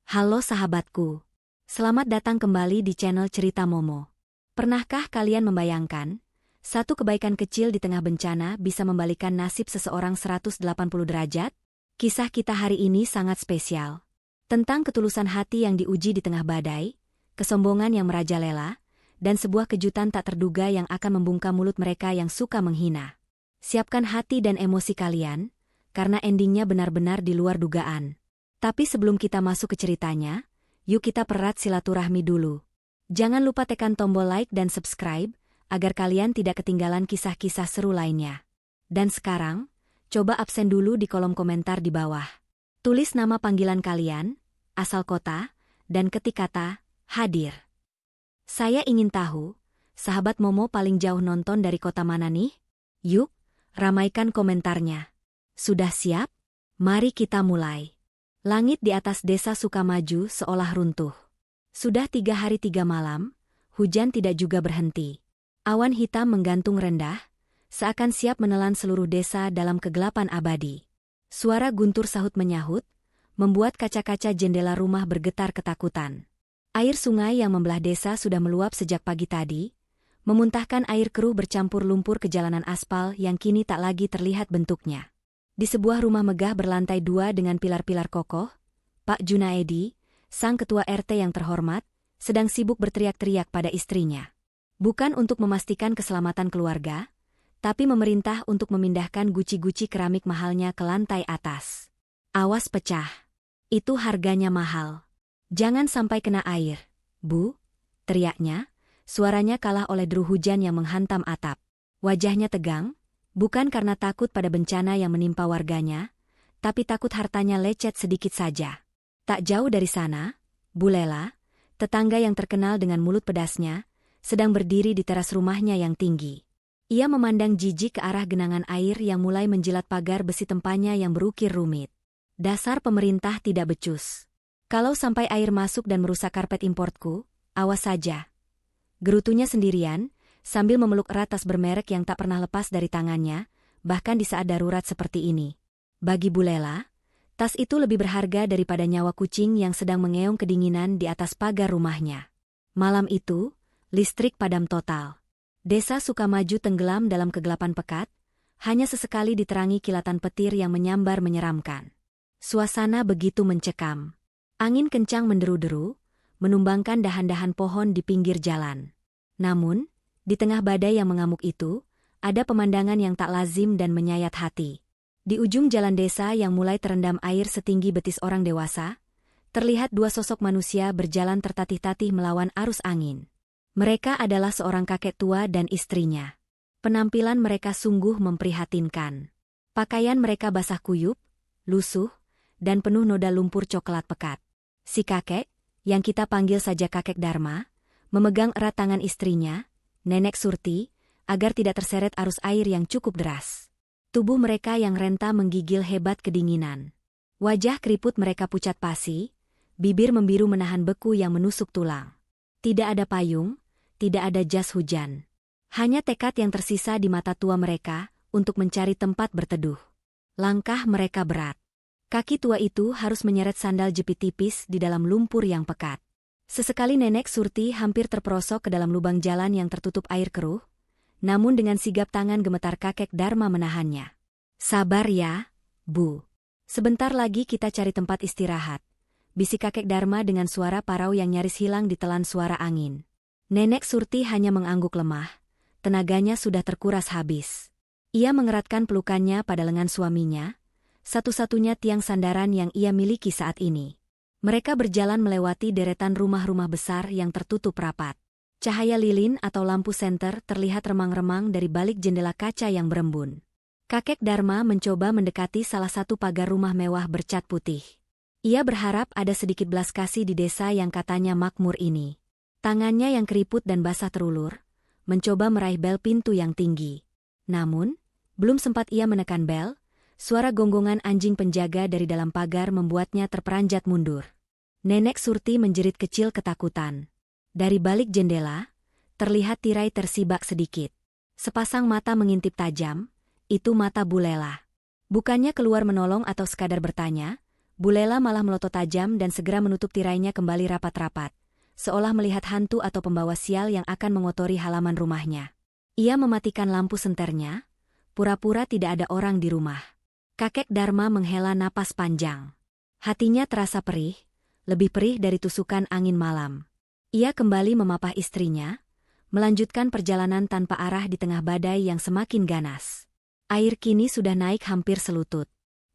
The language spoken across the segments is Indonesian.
Halo sahabatku. Selamat datang kembali di channel Cerita Momo. Pernahkah kalian membayangkan, satu kebaikan kecil di tengah bencana bisa membalikan nasib seseorang 180 derajat? Kisah kita hari ini sangat spesial. Tentang ketulusan hati yang diuji di tengah badai, kesombongan yang merajalela, dan sebuah kejutan tak terduga yang akan membungkam mulut mereka yang suka menghina. Siapkan hati dan emosi kalian, karena endingnya benar-benar di luar dugaan. Tapi sebelum kita masuk ke ceritanya, yuk kita pererat silaturahmi dulu. Jangan lupa tekan tombol like dan subscribe, agar kalian tidak ketinggalan kisah-kisah seru lainnya. Dan sekarang, coba absen dulu di kolom komentar di bawah. Tulis nama panggilan kalian, asal kota, dan ketik kata, hadir. Saya ingin tahu, sahabat Momo paling jauh nonton dari kota mana nih? Yuk, ramaikan komentarnya. Sudah siap? Mari kita mulai. Langit di atas desa Sukamaju seolah runtuh. Sudah 3 hari 3 malam, hujan tidak juga berhenti. Awan hitam menggantung rendah, seakan siap menelan seluruh desa dalam kegelapan abadi. Suara guntur sahut menyahut, membuat kaca-kaca jendela rumah bergetar ketakutan. Air sungai yang membelah desa sudah meluap sejak pagi tadi, memuntahkan air keruh bercampur lumpur ke jalanan aspal yang kini tak lagi terlihat bentuknya. Di sebuah rumah megah berlantai 2 dengan pilar-pilar kokoh, Pak Junaedi, sang ketua RT yang terhormat, sedang sibuk berteriak-teriak pada istrinya. Bukan untuk memastikan keselamatan keluarga, tapi memerintah untuk memindahkan guci-guci keramik mahalnya ke lantai atas. Awas pecah. Itu harganya mahal. Jangan sampai kena air, Bu, teriaknya, suaranya kalah oleh deru hujan yang menghantam atap. Wajahnya tegang, bukan karena takut pada bencana yang menimpa warganya, tapi takut hartanya lecet sedikit saja. Tak jauh dari sana, Bu Lela, tetangga yang terkenal dengan mulut pedasnya, sedang berdiri di teras rumahnya yang tinggi. Ia memandang jijik ke arah genangan air yang mulai menjilat pagar besi tempanya yang berukir rumit. Dasar pemerintah tidak becus. Kalau sampai air masuk dan merusak karpet importku, awas saja. Gerutunya sendirian, sambil memeluk erat tas bermerek yang tak pernah lepas dari tangannya, bahkan di saat darurat seperti ini. Bagi Bu Lela, tas itu lebih berharga daripada nyawa kucing yang sedang mengeong kedinginan di atas pagar rumahnya. Malam itu, listrik padam total. Desa Sukamaju tenggelam dalam kegelapan pekat, hanya sesekali diterangi kilatan petir yang menyambar menyeramkan. Suasana begitu mencekam. Angin kencang menderu-deru, menumbangkan dahan-dahan pohon di pinggir jalan. Namun, di tengah badai yang mengamuk itu, ada pemandangan yang tak lazim dan menyayat hati. Di ujung jalan desa yang mulai terendam air setinggi betis orang dewasa, terlihat 2 sosok manusia berjalan tertatih-tatih melawan arus angin. Mereka adalah seorang kakek tua dan istrinya. Penampilan mereka sungguh memprihatinkan. Pakaian mereka basah kuyup, lusuh, dan penuh noda lumpur coklat pekat. Si kakek, yang kita panggil saja kakek Dharma, memegang erat tangan istrinya, Nenek Surti, agar tidak terseret arus air yang cukup deras. Tubuh mereka yang renta menggigil hebat kedinginan. Wajah keriput mereka pucat pasi, bibir membiru menahan beku yang menusuk tulang. Tidak ada payung, tidak ada jas hujan. Hanya tekad yang tersisa di mata tua mereka untuk mencari tempat berteduh. Langkah mereka berat. Kaki tua itu harus menyeret sandal jepit tipis di dalam lumpur yang pekat. Sesekali Nenek Surti hampir terperosok ke dalam lubang jalan yang tertutup air keruh, namun dengan sigap tangan gemetar kakek Dharma menahannya. Sabar ya, Bu. Sebentar lagi kita cari tempat istirahat, bisik kakek Dharma dengan suara parau yang nyaris hilang ditelan suara angin. Nenek Surti hanya mengangguk lemah, tenaganya sudah terkuras habis. Ia mengeratkan pelukannya pada lengan suaminya, satu-satunya tiang sandaran yang ia miliki saat ini. Mereka berjalan melewati deretan rumah-rumah besar yang tertutup rapat. Cahaya lilin atau lampu senter terlihat remang-remang dari balik jendela kaca yang berembun. Kakek Dharma mencoba mendekati salah satu pagar rumah mewah bercat putih. Ia berharap ada sedikit belas kasih di desa yang katanya makmur ini. Tangannya yang keriput dan basah terulur, mencoba meraih bel pintu yang tinggi. Namun, belum sempat ia menekan bel, suara gonggongan anjing penjaga dari dalam pagar membuatnya terperanjat mundur. Nenek Surti menjerit kecil ketakutan. Dari balik jendela, terlihat tirai tersibak sedikit. Sepasang mata mengintip tajam, itu mata Bu Lela. Bukannya keluar menolong atau sekadar bertanya, Bu Lela malah melotot tajam dan segera menutup tirainya kembali rapat-rapat, seolah melihat hantu atau pembawa sial yang akan mengotori halaman rumahnya. Ia mematikan lampu senternya, pura-pura tidak ada orang di rumah. Kakek Dharma menghela napas panjang. Hatinya terasa perih, lebih perih dari tusukan angin malam. Ia kembali memapah istrinya, melanjutkan perjalanan tanpa arah di tengah badai yang semakin ganas. Air kini sudah naik hampir selutut.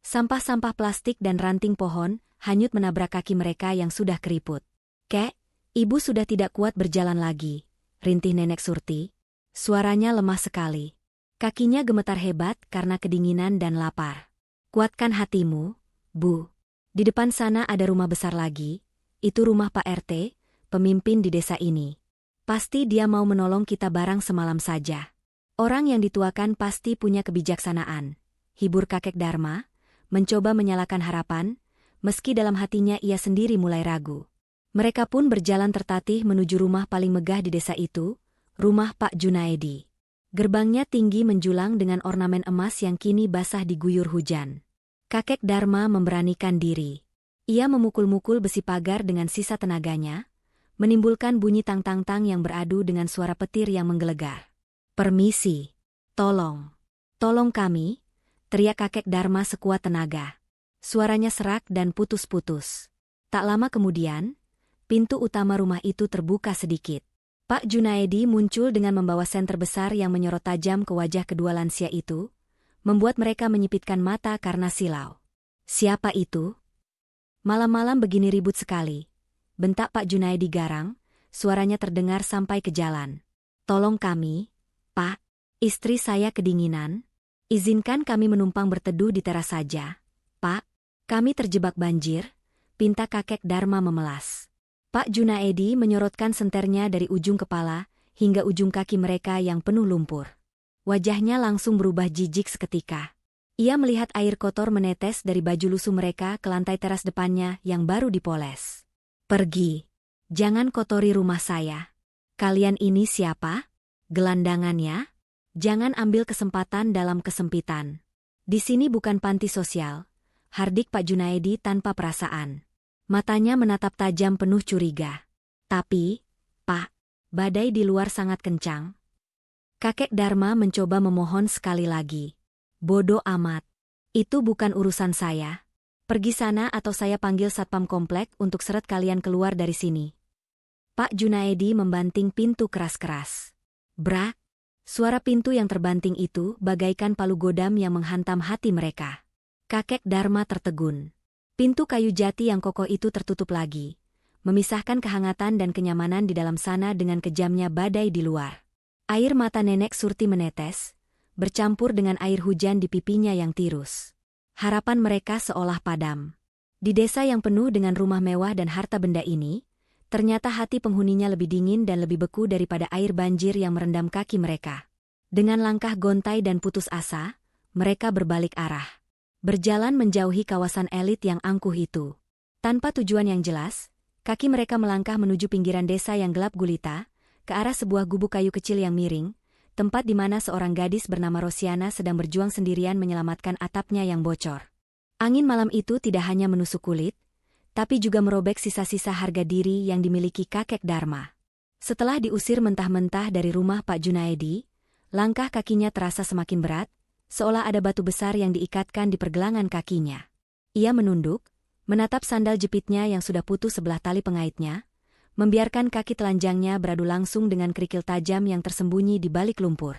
Sampah-sampah plastik dan ranting pohon hanyut menabrak kaki mereka yang sudah keriput. "Kek, ibu sudah tidak kuat berjalan lagi," rintih Nenek Surti. Suaranya lemah sekali. Kakinya gemetar hebat karena kedinginan dan lapar. "Kuatkan hatimu, Bu. Di depan sana ada rumah besar lagi. Itu rumah Pak RT, pemimpin di desa ini. Pasti dia mau menolong kita barang semalam saja. Orang yang dituakan pasti punya kebijaksanaan," hibur kakek Dharma, mencoba menyalakan harapan, meski dalam hatinya ia sendiri mulai ragu. Mereka pun berjalan tertatih menuju rumah paling megah di desa itu, rumah Pak Junaedi. Gerbangnya tinggi menjulang dengan ornamen emas yang kini basah diguyur hujan. Kakek Dharma memberanikan diri. Ia memukul-mukul besi pagar dengan sisa tenaganya, menimbulkan bunyi tang-tang-tang yang beradu dengan suara petir yang menggelegar. "Permisi. Tolong. Tolong kami," teriak kakek Dharma sekuat tenaga. Suaranya serak dan putus-putus. Tak lama kemudian, pintu utama rumah itu terbuka sedikit. Pak Junaedi muncul dengan membawa senter besar yang menyorot tajam ke wajah kedua lansia itu, membuat mereka menyipitkan mata karena silau. "Siapa itu? Malam-malam begini ribut sekali," bentak Pak Junaedi garang, suaranya terdengar sampai ke jalan. "Tolong kami, Pak. Istri saya kedinginan. Izinkan kami menumpang berteduh di teras saja, Pak. Kami terjebak banjir," pinta kakek Dharma memelas. Pak Junaedi menyorotkan senternya dari ujung kepala hingga ujung kaki mereka yang penuh lumpur. Wajahnya langsung berubah jijik seketika. Ia melihat air kotor menetes dari baju lusuh mereka ke lantai teras depannya yang baru dipoles. "Pergi. Jangan kotori rumah saya. Kalian ini siapa? Gelandangannya? Jangan ambil kesempatan dalam kesempitan. Di sini bukan panti sosial," hardik Pak Junaedi tanpa perasaan. Matanya menatap tajam penuh curiga. "Tapi, Pak, badai di luar sangat kencang." Kakek Dharma mencoba memohon sekali lagi. "Bodoh amat. Itu bukan urusan saya. Pergi sana atau saya panggil satpam komplek untuk seret kalian keluar dari sini." Pak Junaedi membanting pintu keras-keras. Brak! Suara pintu yang terbanting itu bagaikan palu godam yang menghantam hati mereka. Kakek Dharma tertegun. Pintu kayu jati yang kokoh itu tertutup lagi, memisahkan kehangatan dan kenyamanan di dalam sana dengan kejamnya badai di luar. Air mata Nenek Surti menetes, bercampur dengan air hujan di pipinya yang tirus. Harapan mereka seolah padam. Di desa yang penuh dengan rumah mewah dan harta benda ini, ternyata hati penghuninya lebih dingin dan lebih beku daripada air banjir yang merendam kaki mereka. Dengan langkah gontai dan putus asa, mereka berbalik arah. Berjalan menjauhi kawasan elit yang angkuh itu. Tanpa tujuan yang jelas, kaki mereka melangkah menuju pinggiran desa yang gelap gulita, ke arah sebuah gubuk kayu kecil yang miring, tempat di mana seorang gadis bernama Rosiana sedang berjuang sendirian menyelamatkan atapnya yang bocor. Angin malam itu tidak hanya menusuk kulit, tapi juga merobek sisa-sisa harga diri yang dimiliki kakek Dharma. Setelah diusir mentah-mentah dari rumah Pak Junaedi, langkah kakinya terasa semakin berat, seolah ada batu besar yang diikatkan di pergelangan kakinya. Ia menunduk, menatap sandal jepitnya yang sudah putus sebelah tali pengaitnya, membiarkan kaki telanjangnya beradu langsung dengan kerikil tajam yang tersembunyi di balik lumpur.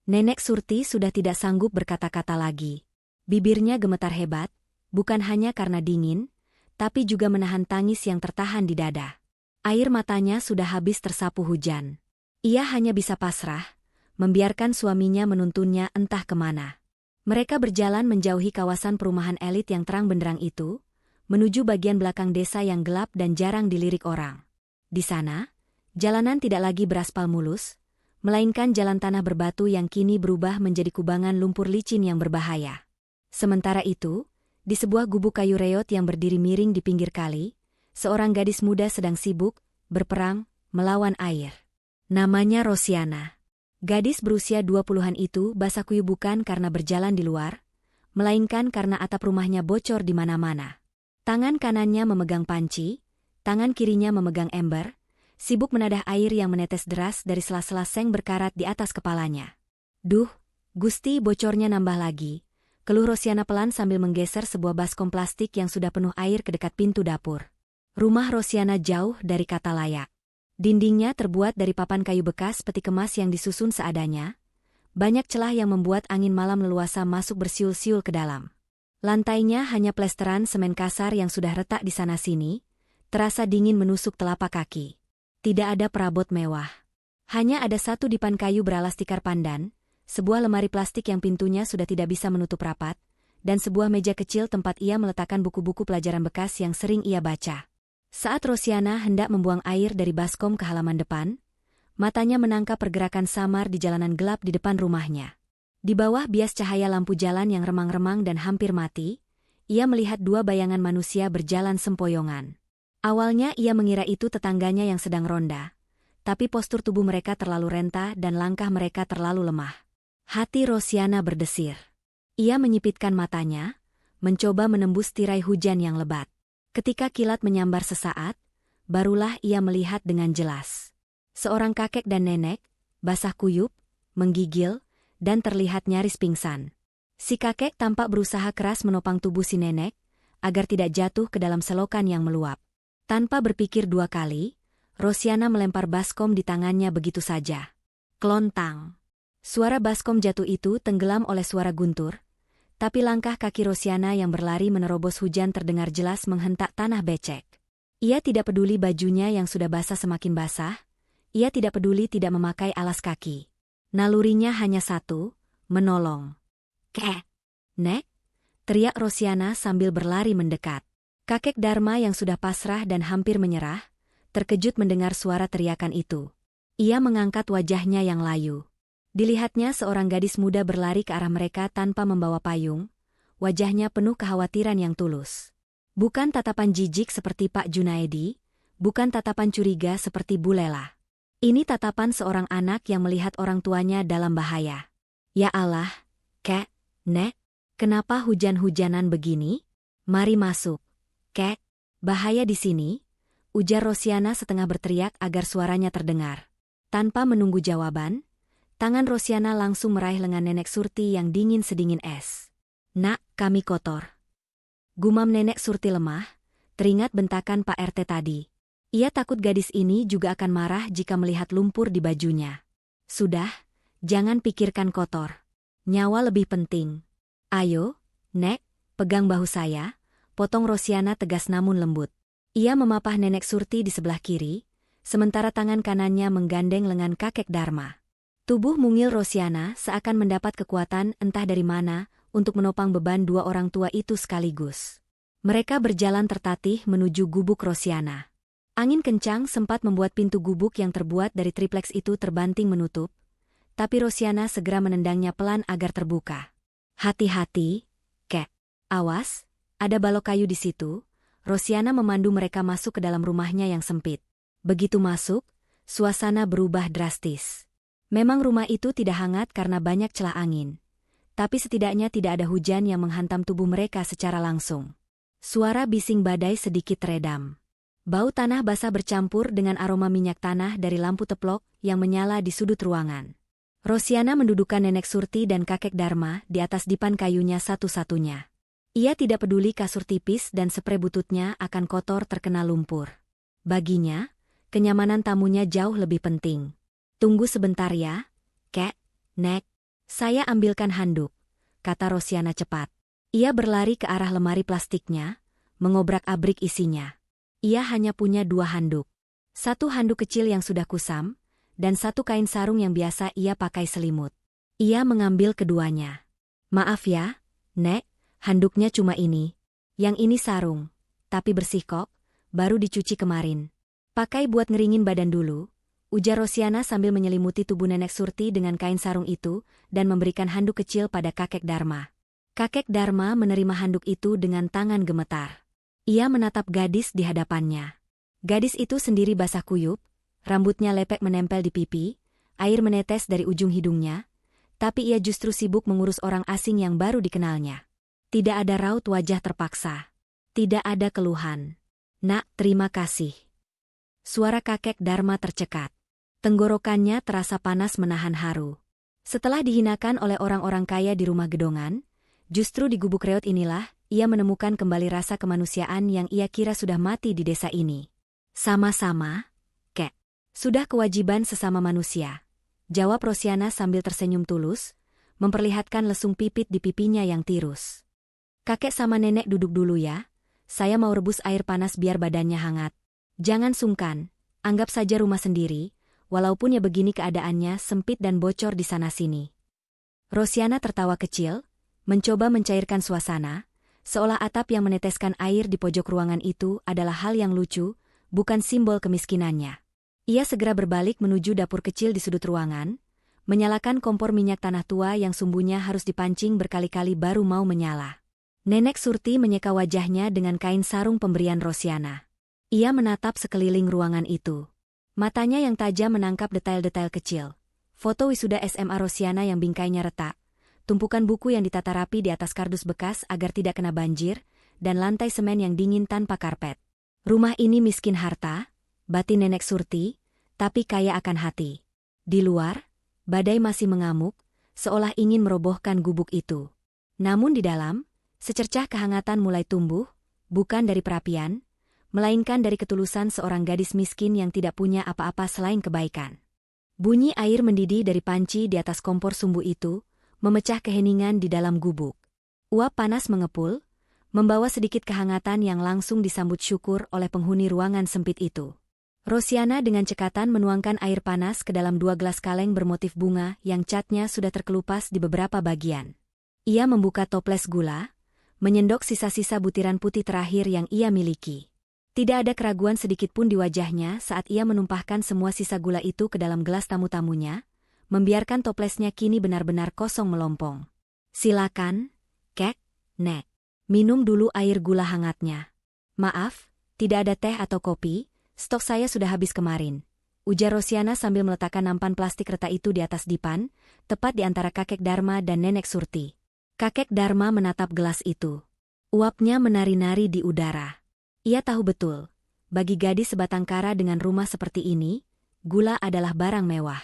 Nenek Surti sudah tidak sanggup berkata-kata lagi. Bibirnya gemetar hebat, bukan hanya karena dingin, tapi juga menahan tangis yang tertahan di dada. Air matanya sudah habis tersapu hujan. Ia hanya bisa pasrah, membiarkan suaminya menuntunnya entah kemana. Mereka berjalan menjauhi kawasan perumahan elit yang terang benderang itu, menuju bagian belakang desa yang gelap dan jarang dilirik orang. Di sana, jalanan tidak lagi beraspal mulus, melainkan jalan tanah berbatu yang kini berubah menjadi kubangan lumpur licin yang berbahaya. Sementara itu, di sebuah gubuk kayu reot yang berdiri miring di pinggir kali, seorang gadis muda sedang sibuk, berperang, melawan air. Namanya Rosiana. Gadis berusia 20-an itu basah kuyup bukan karena berjalan di luar, melainkan karena atap rumahnya bocor di mana-mana. Tangan kanannya memegang panci, tangan kirinya memegang ember, sibuk menadah air yang menetes deras dari sela-sela seng berkarat di atas kepalanya. Duh, Gusti, bocornya nambah lagi, keluh Rosiana pelan sambil menggeser sebuah baskom plastik yang sudah penuh air ke dekat pintu dapur. Rumah Rosiana jauh dari kata layak. Dindingnya terbuat dari papan kayu bekas peti kemas yang disusun seadanya. Banyak celah yang membuat angin malam leluasa masuk bersiul-siul ke dalam. Lantainya hanya plesteran semen kasar yang sudah retak di sana-sini, terasa dingin menusuk telapak kaki. Tidak ada perabot mewah. Hanya ada satu dipan kayu beralas tikar pandan, sebuah lemari plastik yang pintunya sudah tidak bisa menutup rapat, dan sebuah meja kecil tempat ia meletakkan buku-buku pelajaran bekas yang sering ia baca. Saat Rosiana hendak membuang air dari baskom ke halaman depan, matanya menangkap pergerakan samar di jalanan gelap di depan rumahnya. Di bawah bias cahaya lampu jalan yang remang-remang dan hampir mati, ia melihat dua bayangan manusia berjalan sempoyongan. Awalnya ia mengira itu tetangganya yang sedang ronda, tapi postur tubuh mereka terlalu renta dan langkah mereka terlalu lemah. Hati Rosiana berdesir. Ia menyipitkan matanya, mencoba menembus tirai hujan yang lebat. Ketika kilat menyambar sesaat, barulah ia melihat dengan jelas. Seorang kakek dan nenek, basah kuyup, menggigil, dan terlihat nyaris pingsan. Si kakek tampak berusaha keras menopang tubuh si nenek, agar tidak jatuh ke dalam selokan yang meluap. Tanpa berpikir dua kali, Rosiana melempar baskom di tangannya begitu saja. Klontang. Suara baskom jatuh itu tenggelam oleh suara guntur, tapi langkah kaki Rosiana yang berlari menerobos hujan terdengar jelas menghentak tanah becek. Ia tidak peduli bajunya yang sudah basah semakin basah, ia tidak peduli tidak memakai alas kaki. Nalurinya hanya satu, menolong. "Kek! Nek!" teriak Rosiana sambil berlari mendekat. Kakek Dharma yang sudah pasrah dan hampir menyerah, terkejut mendengar suara teriakan itu. Ia mengangkat wajahnya yang layu. Dilihatnya seorang gadis muda berlari ke arah mereka tanpa membawa payung, wajahnya penuh kekhawatiran yang tulus. Bukan tatapan jijik seperti Pak Junaedi, bukan tatapan curiga seperti Bu Lela. Ini tatapan seorang anak yang melihat orang tuanya dalam bahaya. "Ya Allah, Kek, Nek, kenapa hujan-hujanan begini? Mari masuk, Kek, bahaya di sini," ujar Rosiana setengah berteriak agar suaranya terdengar. Tanpa menunggu jawaban, tangan Rosiana langsung meraih lengan Nenek Surti yang dingin sedingin es. "Nak, kami kotor." Gumam Nenek Surti lemah, teringat bentakan Pak RT tadi. Ia takut gadis ini juga akan marah jika melihat lumpur di bajunya. "Sudah, jangan pikirkan kotor. Nyawa lebih penting. Ayo, Nek, pegang bahu saya," potong Rosiana tegas namun lembut. Ia memapah Nenek Surti di sebelah kiri, sementara tangan kanannya menggandeng lengan kakek Dharma. Tubuh mungil Rosiana seakan mendapat kekuatan entah dari mana untuk menopang beban dua orang tua itu sekaligus. Mereka berjalan tertatih menuju gubuk Rosiana. Angin kencang sempat membuat pintu gubuk yang terbuat dari triplex itu terbanting menutup, tapi Rosiana segera menendangnya pelan agar terbuka. "Hati-hati, Kek. Awas, ada balok kayu di situ." Rosiana memandu mereka masuk ke dalam rumahnya yang sempit. Begitu masuk, suasana berubah drastis. Memang rumah itu tidak hangat karena banyak celah angin, tapi setidaknya tidak ada hujan yang menghantam tubuh mereka secara langsung. Suara bising badai sedikit redam. Bau tanah basah bercampur dengan aroma minyak tanah dari lampu teplok yang menyala di sudut ruangan. Rosiana mendudukkan Nenek Surti dan kakek Dharma di atas dipan kayunya satu-satunya. Ia tidak peduli kasur tipis dan sprei bututnya akan kotor terkena lumpur. Baginya, kenyamanan tamunya jauh lebih penting. "Tunggu sebentar ya, Kek, Nek. Saya ambilkan handuk," kata Rosiana cepat. Ia berlari ke arah lemari plastiknya, mengobrak-abrik isinya. Ia hanya punya dua handuk. Satu handuk kecil yang sudah kusam, dan satu kain sarung yang biasa ia pakai selimut. Ia mengambil keduanya. "Maaf ya, Nek, handuknya cuma ini. Yang ini sarung, tapi bersih kok, baru dicuci kemarin. Pakai buat ngeringin badan dulu," ujar Rosiana sambil menyelimuti tubuh Nenek Surti dengan kain sarung itu dan memberikan handuk kecil pada kakek Dharma. Kakek Dharma menerima handuk itu dengan tangan gemetar. Ia menatap gadis di hadapannya. Gadis itu sendiri basah kuyup, rambutnya lepek menempel di pipi, air menetes dari ujung hidungnya, tapi ia justru sibuk mengurus orang asing yang baru dikenalnya. Tidak ada raut wajah terpaksa. Tidak ada keluhan. Nak, terima kasih. Suara kakek Dharma tercekat. Tenggorokannya terasa panas menahan haru. Setelah dihinakan oleh orang-orang kaya di rumah gedongan, justru di gubuk reot inilah, ia menemukan kembali rasa kemanusiaan yang ia kira sudah mati di desa ini. Sama-sama, Kek. Sudah kewajiban sesama manusia, jawab Rosiana sambil tersenyum tulus, memperlihatkan lesung pipit di pipinya yang tirus. Kakek sama nenek duduk dulu ya, saya mau rebus air panas biar badannya hangat. Jangan sungkan, anggap saja rumah sendiri, walaupun ya begini keadaannya sempit dan bocor di sana-sini. Rosiana tertawa kecil, mencoba mencairkan suasana, seolah atap yang meneteskan air di pojok ruangan itu adalah hal yang lucu, bukan simbol kemiskinannya. Ia segera berbalik menuju dapur kecil di sudut ruangan, menyalakan kompor minyak tanah tua yang sumbunya harus dipancing berkali-kali baru mau menyala. Nenek Surti menyeka wajahnya dengan kain sarung pemberian Rosiana. Ia menatap sekeliling ruangan itu. Matanya yang tajam menangkap detail-detail kecil. Foto wisuda SMA Rosiana yang bingkainya retak, tumpukan buku yang ditata rapi di atas kardus bekas agar tidak kena banjir, dan lantai semen yang dingin tanpa karpet. Rumah ini miskin harta, batin Nenek Surti, tapi kaya akan hati. Di luar, badai masih mengamuk, seolah ingin merobohkan gubuk itu. Namun di dalam, secercah kehangatan mulai tumbuh, bukan dari perapian, melainkan dari ketulusan seorang gadis miskin yang tidak punya apa-apa selain kebaikan. Bunyi air mendidih dari panci di atas kompor sumbu itu, memecah keheningan di dalam gubuk. Uap panas mengepul, membawa sedikit kehangatan yang langsung disambut syukur oleh penghuni ruangan sempit itu. Rosiana dengan cekatan menuangkan air panas ke dalam 2 gelas kaleng bermotif bunga yang catnya sudah terkelupas di beberapa bagian. Ia membuka toples gula, menyendok sisa-sisa butiran putih terakhir yang ia miliki. Tidak ada keraguan sedikitpun di wajahnya saat ia menumpahkan semua sisa gula itu ke dalam gelas tamu-tamunya, membiarkan toplesnya kini benar-benar kosong melompong. Silakan, Kek, Nek. Minum dulu air gula hangatnya. Maaf, tidak ada teh atau kopi, stok saya sudah habis kemarin, ujar Rosiana sambil meletakkan nampan plastik retak itu di atas dipan, tepat di antara kakek Dharma dan Nenek Surti. Kakek Dharma menatap gelas itu. Uapnya menari-nari di udara. Ia tahu betul, bagi gadis sebatang kara dengan rumah seperti ini, gula adalah barang mewah.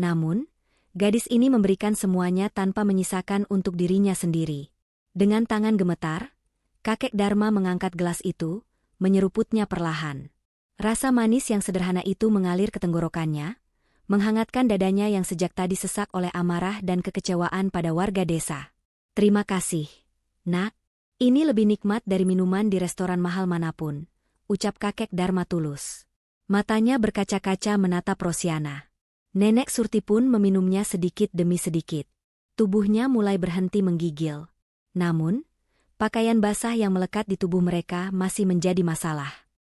Namun, gadis ini memberikan semuanya tanpa menyisakan untuk dirinya sendiri. Dengan tangan gemetar, kakek Dharma mengangkat gelas itu, menyeruputnya perlahan. Rasa manis yang sederhana itu mengalir ke tenggorokannya, menghangatkan dadanya yang sejak tadi sesak oleh amarah dan kekecewaan pada warga desa. Terima kasih, Nak. Ini lebih nikmat dari minuman di restoran mahal manapun, ucap kakek Dharma tulus. Matanya berkaca-kaca menatap Rosiana. Nenek Surti pun meminumnya sedikit demi sedikit. Tubuhnya mulai berhenti menggigil. Namun, pakaian basah yang melekat di tubuh mereka masih menjadi masalah.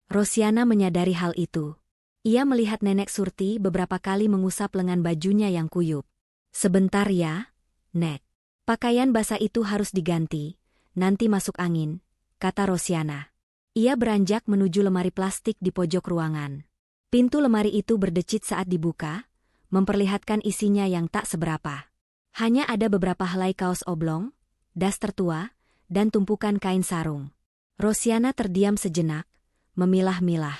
Rosiana menyadari hal itu. Ia melihat Nenek Surti beberapa kali mengusap lengan bajunya yang kuyup. Sebentar ya, Nek. Pakaian basah itu harus diganti. Nanti masuk angin, kata Rosiana. Ia beranjak menuju lemari plastik di pojok ruangan. Pintu lemari itu berdecit saat dibuka, memperlihatkan isinya yang tak seberapa. Hanya ada beberapa helai kaos oblong, daster tua, dan tumpukan kain sarung. Rosiana terdiam sejenak, memilah-milah.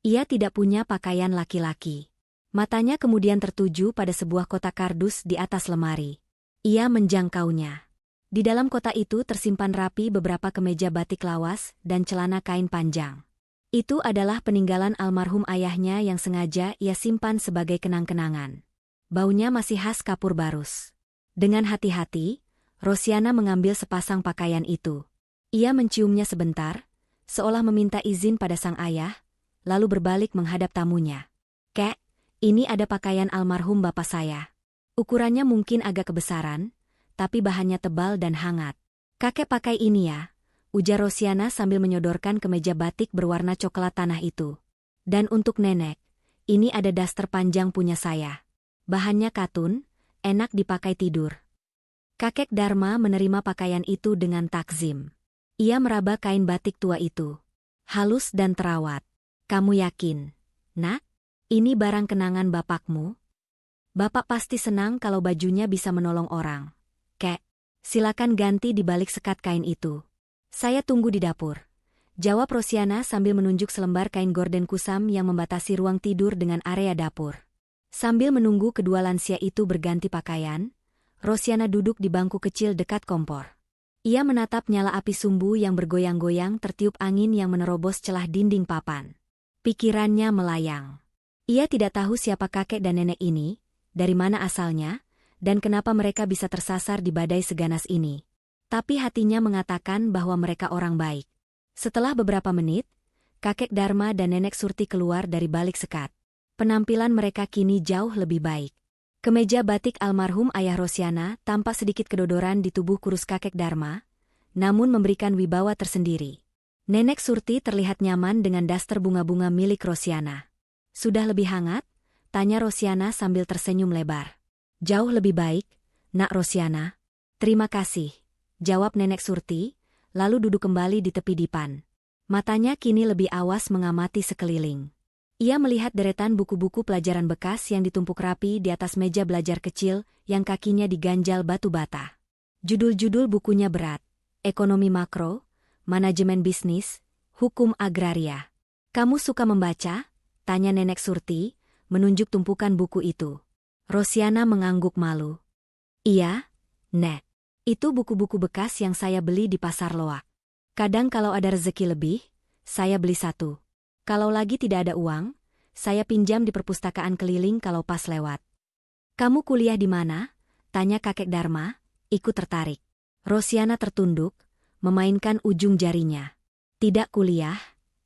Ia tidak punya pakaian laki-laki. Matanya kemudian tertuju pada sebuah kotak kardus di atas lemari. Ia menjangkaunya. Di dalam kotak itu tersimpan rapi beberapa kemeja batik lawas dan celana kain panjang. Itu adalah peninggalan almarhum ayahnya yang sengaja ia simpan sebagai kenang-kenangan. Baunya masih khas kapur barus. Dengan hati-hati, Rosiana mengambil sepasang pakaian itu. Ia menciumnya sebentar, seolah meminta izin pada sang ayah, lalu berbalik menghadap tamunya. Kek, ini ada pakaian almarhum bapak saya. Ukurannya mungkin agak kebesaran, tapi bahannya tebal dan hangat. Kakek pakai ini ya, ujar Rosiana sambil menyodorkan kemeja batik berwarna coklat tanah itu. Dan untuk nenek, ini ada daster panjang punya saya. Bahannya katun, enak dipakai tidur. Kakek Dharma menerima pakaian itu dengan takzim. Ia meraba kain batik tua itu. Halus dan terawat. Kamu yakin, Nak? Ini barang kenangan bapakmu? Bapak pasti senang kalau bajunya bisa menolong orang. Kek, silakan ganti di balik sekat kain itu. Saya tunggu di dapur. Jawab Rosiana sambil menunjuk selembar kain gorden kusam yang membatasi ruang tidur dengan area dapur. Sambil menunggu kedua lansia itu berganti pakaian, Rosiana duduk di bangku kecil dekat kompor. Ia menatap nyala api sumbu yang bergoyang-goyang tertiup angin yang menerobos celah dinding papan. Pikirannya melayang. Ia tidak tahu siapa kakek dan nenek ini, dari mana asalnya, dan kenapa mereka bisa tersasar di badai seganas ini. Tapi hatinya mengatakan bahwa mereka orang baik. Setelah beberapa menit, kakek Dharma dan nenek Surti keluar dari balik sekat. Penampilan mereka kini jauh lebih baik. Kemeja batik almarhum ayah Rosiana tampak sedikit kedodoran di tubuh kurus kakek Dharma, namun memberikan wibawa tersendiri. Nenek Surti terlihat nyaman dengan daster bunga-bunga milik Rosiana. "Sudah lebih hangat?" tanya Rosiana sambil tersenyum lebar. "Jauh lebih baik, Nak Rosiana." "Terima kasih," jawab nenek Surti, lalu duduk kembali di tepi dipan. Matanya kini lebih awas mengamati sekeliling. Ia melihat deretan buku-buku pelajaran bekas yang ditumpuk rapi di atas meja belajar kecil yang kakinya diganjal batu bata. Judul-judul bukunya berat: ekonomi makro, manajemen bisnis, hukum agraria. "Kamu suka membaca?" tanya nenek Surti, menunjuk tumpukan buku itu. Rosiana mengangguk malu. "Iya, Nek. Itu buku-buku bekas yang saya beli di pasar loak. Kadang kalau ada rezeki lebih, saya beli satu. Kalau lagi tidak ada uang, saya pinjam di perpustakaan keliling kalau pas lewat." "Kamu kuliah di mana?" tanya kakek Dharma, ikut tertarik. Rosiana tertunduk, memainkan ujung jarinya. "Tidak kuliah,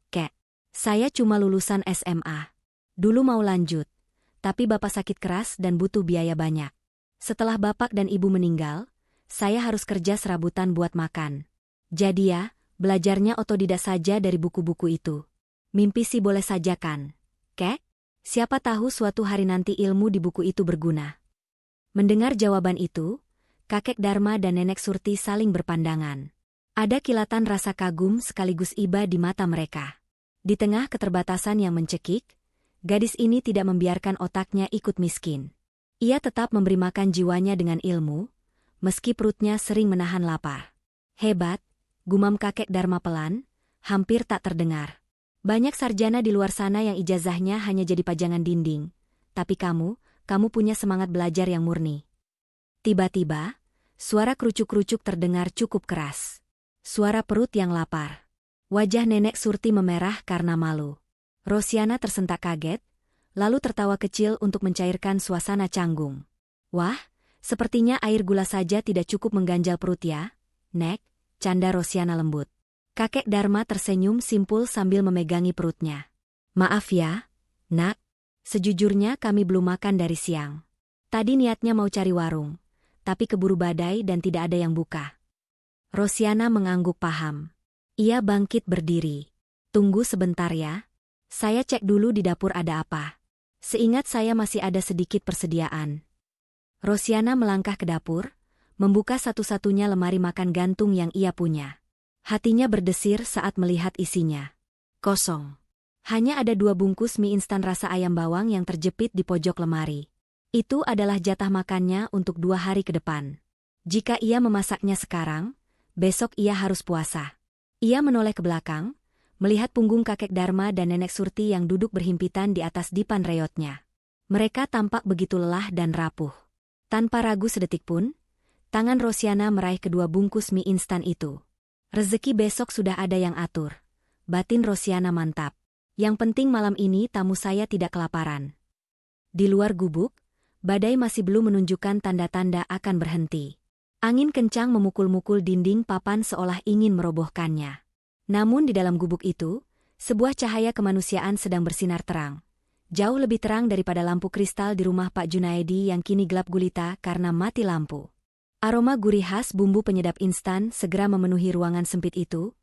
Kek. Saya cuma lulusan SMA. Dulu mau lanjut, tapi bapak sakit keras dan butuh biaya banyak. Setelah bapak dan ibu meninggal, saya harus kerja serabutan buat makan. Jadi ya, belajarnya otodidak saja dari buku-buku itu. Mimpi sih boleh saja kan, Kek? Siapa tahu suatu hari nanti ilmu di buku itu berguna." Mendengar jawaban itu, kakek Dharma dan nenek Surti saling berpandangan. Ada kilatan rasa kagum sekaligus iba di mata mereka. Di tengah keterbatasan yang mencekik, gadis ini tidak membiarkan otaknya ikut miskin. Ia tetap memberi makan jiwanya dengan ilmu, meski perutnya sering menahan lapar. "Hebat," gumam kakek Dharma pelan, hampir tak terdengar. "Banyak sarjana di luar sana yang ijazahnya hanya jadi pajangan dinding. Tapi kamu punya semangat belajar yang murni." Tiba-tiba, suara kerucuk-kerucuk terdengar cukup keras. Suara perut yang lapar. Wajah nenek Surti memerah karena malu. Rosiana tersentak kaget, lalu tertawa kecil untuk mencairkan suasana canggung. "Wah, sepertinya air gula saja tidak cukup mengganjal perut ya, Nek," canda Rosiana lembut. Kakek Dharma tersenyum simpul sambil memegangi perutnya. "Maaf ya, Nak. Sejujurnya kami belum makan dari siang. Tadi niatnya mau cari warung, tapi keburu badai dan tidak ada yang buka." Rosiana mengangguk paham. Ia bangkit berdiri. "Tunggu sebentar ya. Saya cek dulu di dapur ada apa. Seingat saya masih ada sedikit persediaan." Rosiana melangkah ke dapur, membuka satu-satunya lemari makan gantung yang ia punya. Hatinya berdesir saat melihat isinya. Kosong. Hanya ada 2 bungkus mie instan rasa ayam bawang yang terjepit di pojok lemari. Itu adalah jatah makannya untuk 2 hari ke depan. Jika ia memasaknya sekarang, besok ia harus puasa. Ia menoleh ke belakang, melihat punggung kakek Dharma dan nenek Surti yang duduk berhimpitan di atas dipan reotnya. Mereka tampak begitu lelah dan rapuh. Tanpa ragu sedetik pun, tangan Rosiana meraih kedua bungkus mie instan itu. Rezeki besok sudah ada yang atur. Batin Rosiana mantap. Yang penting malam ini tamu saya tidak kelaparan. Di luar gubuk, badai masih belum menunjukkan tanda-tanda akan berhenti. Angin kencang memukul-mukul dinding papan seolah ingin merobohkannya. Namun di dalam gubuk itu, sebuah cahaya kemanusiaan sedang bersinar terang. Jauh lebih terang daripada lampu kristal di rumah Pak Junaedi yang kini gelap gulita karena mati lampu. Aroma gurih khas bumbu penyedap instan segera memenuhi ruangan sempit itu,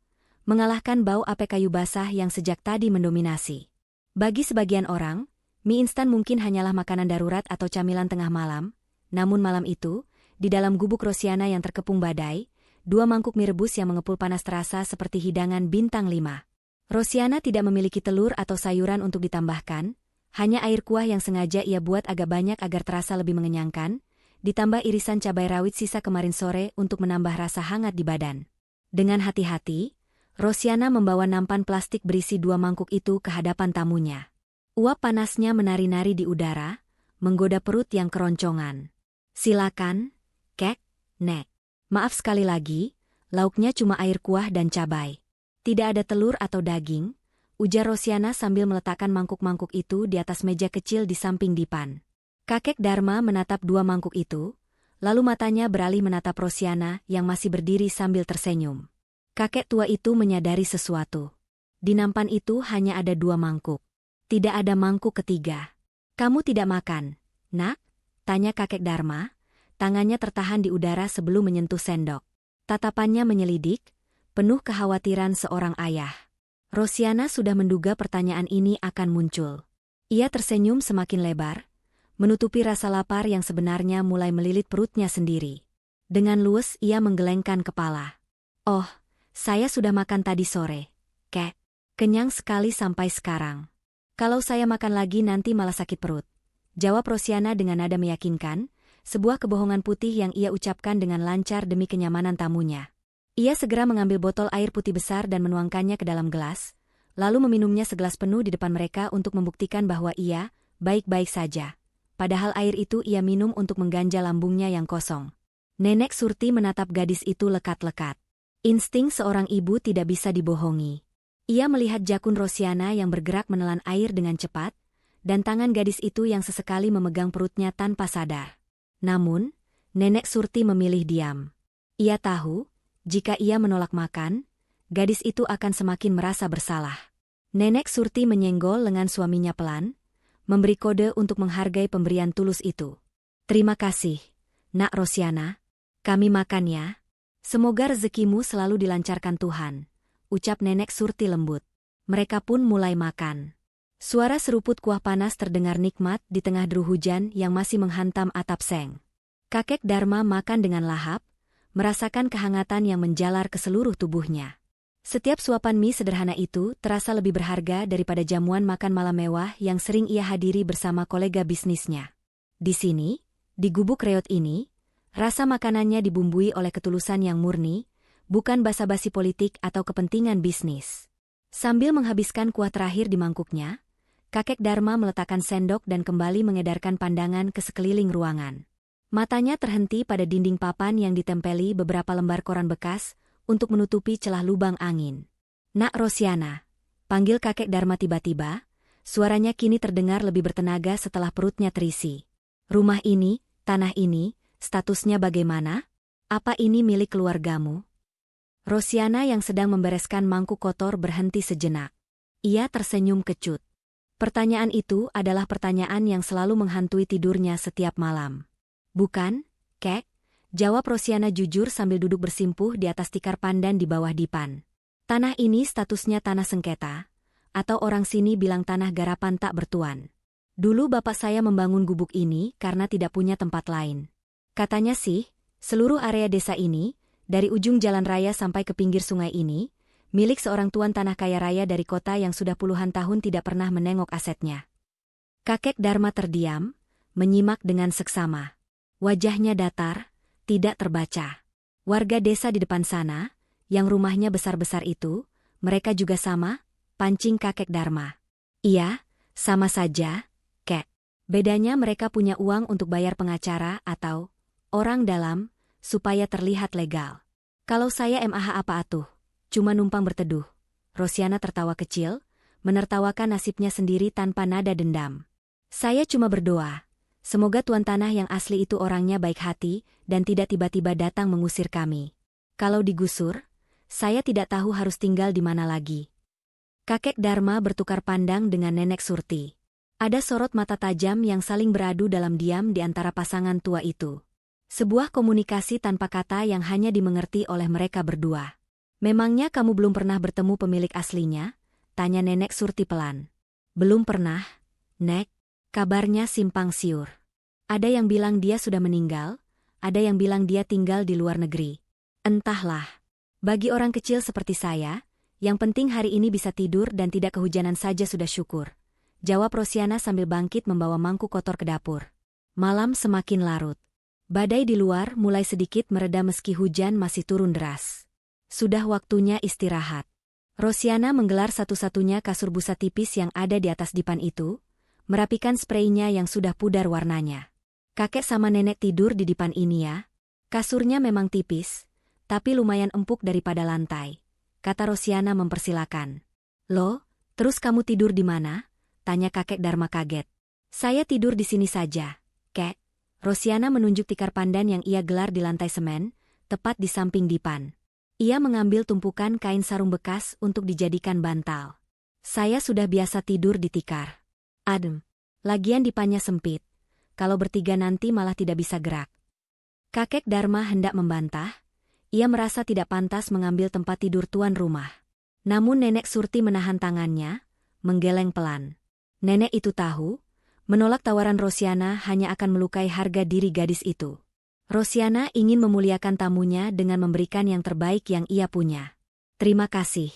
mengalahkan bau ape kayu basah yang sejak tadi mendominasi. Bagi sebagian orang, mie instan mungkin hanyalah makanan darurat atau camilan tengah malam, namun malam itu, di dalam gubuk Rosiana yang terkepung badai, 2 mangkuk mie rebus yang mengepul panas terasa seperti hidangan bintang 5. Rosiana tidak memiliki telur atau sayuran untuk ditambahkan, hanya air kuah yang sengaja ia buat agak banyak agar terasa lebih mengenyangkan, ditambah irisan cabai rawit sisa kemarin sore untuk menambah rasa hangat di badan. Dengan hati-hati, Rosiana membawa nampan plastik berisi 2 mangkuk itu ke hadapan tamunya. Uap panasnya menari-nari di udara, menggoda perut yang keroncongan. Silakan, Kek, Nek. Maaf sekali lagi, lauknya cuma air kuah dan cabai. Tidak ada telur atau daging, ujar Rosiana sambil meletakkan mangkuk-mangkuk itu di atas meja kecil di samping dipan. Kakek Dharma menatap 2 mangkuk itu, lalu matanya beralih menatap Rosiana yang masih berdiri sambil tersenyum. Kakek tua itu menyadari sesuatu. Di nampan itu hanya ada 2 mangkuk. Tidak ada mangkuk ketiga. Kamu tidak makan, Nak? Tanya kakek Dharma. Tangannya tertahan di udara sebelum menyentuh sendok. Tatapannya menyelidik, penuh kekhawatiran seorang ayah. Rosiana sudah menduga pertanyaan ini akan muncul. Ia tersenyum semakin lebar, menutupi rasa lapar yang sebenarnya mulai melilit perutnya sendiri. Dengan luwes ia menggelengkan kepala. Oh, saya sudah makan tadi sore, Kek. Kenyang sekali sampai sekarang. Kalau saya makan lagi nanti malah sakit perut, jawab Rosiana dengan nada meyakinkan, sebuah kebohongan putih yang ia ucapkan dengan lancar demi kenyamanan tamunya. Ia segera mengambil botol air putih besar dan menuangkannya ke dalam gelas, lalu meminumnya segelas penuh di depan mereka untuk membuktikan bahwa ia baik-baik saja. Padahal air itu ia minum untuk mengganja lambungnya yang kosong. Nenek Surti menatap gadis itu lekat-lekat. Insting seorang ibu tidak bisa dibohongi. Ia melihat jakun Rosiana yang bergerak menelan air dengan cepat, dan tangan gadis itu yang sesekali memegang perutnya tanpa sadar. Namun, Nenek Surti memilih diam. Ia tahu, jika ia menolak makan, gadis itu akan semakin merasa bersalah. Nenek Surti menyenggol lengan suaminya pelan, memberi kode untuk menghargai pemberian tulus itu. Terima kasih, Nak Rosiana. Kami makan ya. Semoga rezekimu selalu dilancarkan Tuhan, ucap Nenek Surti lembut. Mereka pun mulai makan. Suara seruput kuah panas terdengar nikmat di tengah deru hujan yang masih menghantam atap seng. Kakek Dharma makan dengan lahap, merasakan kehangatan yang menjalar ke seluruh tubuhnya. Setiap suapan mie sederhana itu terasa lebih berharga daripada jamuan makan malam mewah yang sering ia hadiri bersama kolega bisnisnya. Di sini, di gubuk reot ini, rasa makanannya dibumbui oleh ketulusan yang murni, bukan basa-basi politik atau kepentingan bisnis. Sambil menghabiskan kuah terakhir di mangkuknya, kakek Dharma meletakkan sendok dan kembali mengedarkan pandangan ke sekeliling ruangan. Matanya terhenti pada dinding papan yang ditempeli beberapa lembar koran bekas untuk menutupi celah lubang angin. Nak Rosiana, panggil kakek Dharma tiba-tiba, suaranya kini terdengar lebih bertenaga setelah perutnya terisi. Rumah ini, tanah ini, statusnya bagaimana? Apa ini milik keluargamu? Rosiana yang sedang membereskan mangkuk kotor berhenti sejenak. Ia tersenyum kecut. Pertanyaan itu adalah pertanyaan yang selalu menghantui tidurnya setiap malam. Bukan, Kek, jawab Rosiana jujur sambil duduk bersimpuh di atas tikar pandan di bawah dipan. Tanah ini statusnya tanah sengketa, atau orang sini bilang tanah garapan tak bertuan. Dulu bapak saya membangun gubuk ini karena tidak punya tempat lain. Katanya sih, seluruh area desa ini, dari ujung jalan raya sampai ke pinggir sungai ini, milik seorang tuan tanah kaya raya dari kota yang sudah puluhan tahun tidak pernah menengok asetnya. Kakek Dharma terdiam, menyimak dengan seksama. Wajahnya datar, tidak terbaca. Warga desa di depan sana, yang rumahnya besar-besar itu, mereka juga sama, pancing kakek Dharma. Iya, sama saja, Kek. Bedanya mereka punya uang untuk bayar pengacara atau orang dalam, supaya terlihat legal. Kalau saya MAH apa atuh? Cuma numpang berteduh. Rosiana tertawa kecil, menertawakan nasibnya sendiri tanpa nada dendam. Saya cuma berdoa. Semoga tuan tanah yang asli itu orangnya baik hati dan tidak tiba-tiba datang mengusir kami. Kalau digusur, saya tidak tahu harus tinggal di mana lagi. Kakek Dharma bertukar pandang dengan Nenek Surti. Ada sorot mata tajam yang saling beradu dalam diam di antara pasangan tua itu. Sebuah komunikasi tanpa kata yang hanya dimengerti oleh mereka berdua. Memangnya kamu belum pernah bertemu pemilik aslinya? Tanya Nenek Surti pelan. Belum pernah, Nek. Kabarnya simpang siur. Ada yang bilang dia sudah meninggal, ada yang bilang dia tinggal di luar negeri. Entahlah. Bagi orang kecil seperti saya, yang penting hari ini bisa tidur dan tidak kehujanan saja sudah syukur. Jawab Rosiana sambil bangkit membawa mangkuk kotor ke dapur. Malam semakin larut. Badai di luar mulai sedikit mereda meski hujan masih turun deras. Sudah waktunya istirahat. Rosiana menggelar satu-satunya kasur busa tipis yang ada di atas dipan itu, merapikan spraynya yang sudah pudar warnanya. Kakek sama nenek tidur di dipan ini ya. Kasurnya memang tipis, tapi lumayan empuk daripada lantai, kata Rosiana mempersilakan. Loh, terus kamu tidur di mana? Tanya kakek Dharma kaget. Saya tidur di sini saja, Kek. Rosiana menunjuk tikar pandan yang ia gelar di lantai semen, tepat di samping dipan. Ia mengambil tumpukan kain sarung bekas untuk dijadikan bantal. Saya sudah biasa tidur di tikar. Adem. Lagian dipannya sempit. Kalau bertiga nanti malah tidak bisa gerak. Kakek Dharma hendak membantah. Ia merasa tidak pantas mengambil tempat tidur tuan rumah. Namun Nenek Surti menahan tangannya, menggeleng pelan. Nenek itu tahu, menolak tawaran Rosiana hanya akan melukai harga diri gadis itu. Rosiana ingin memuliakan tamunya dengan memberikan yang terbaik yang ia punya. Terima kasih,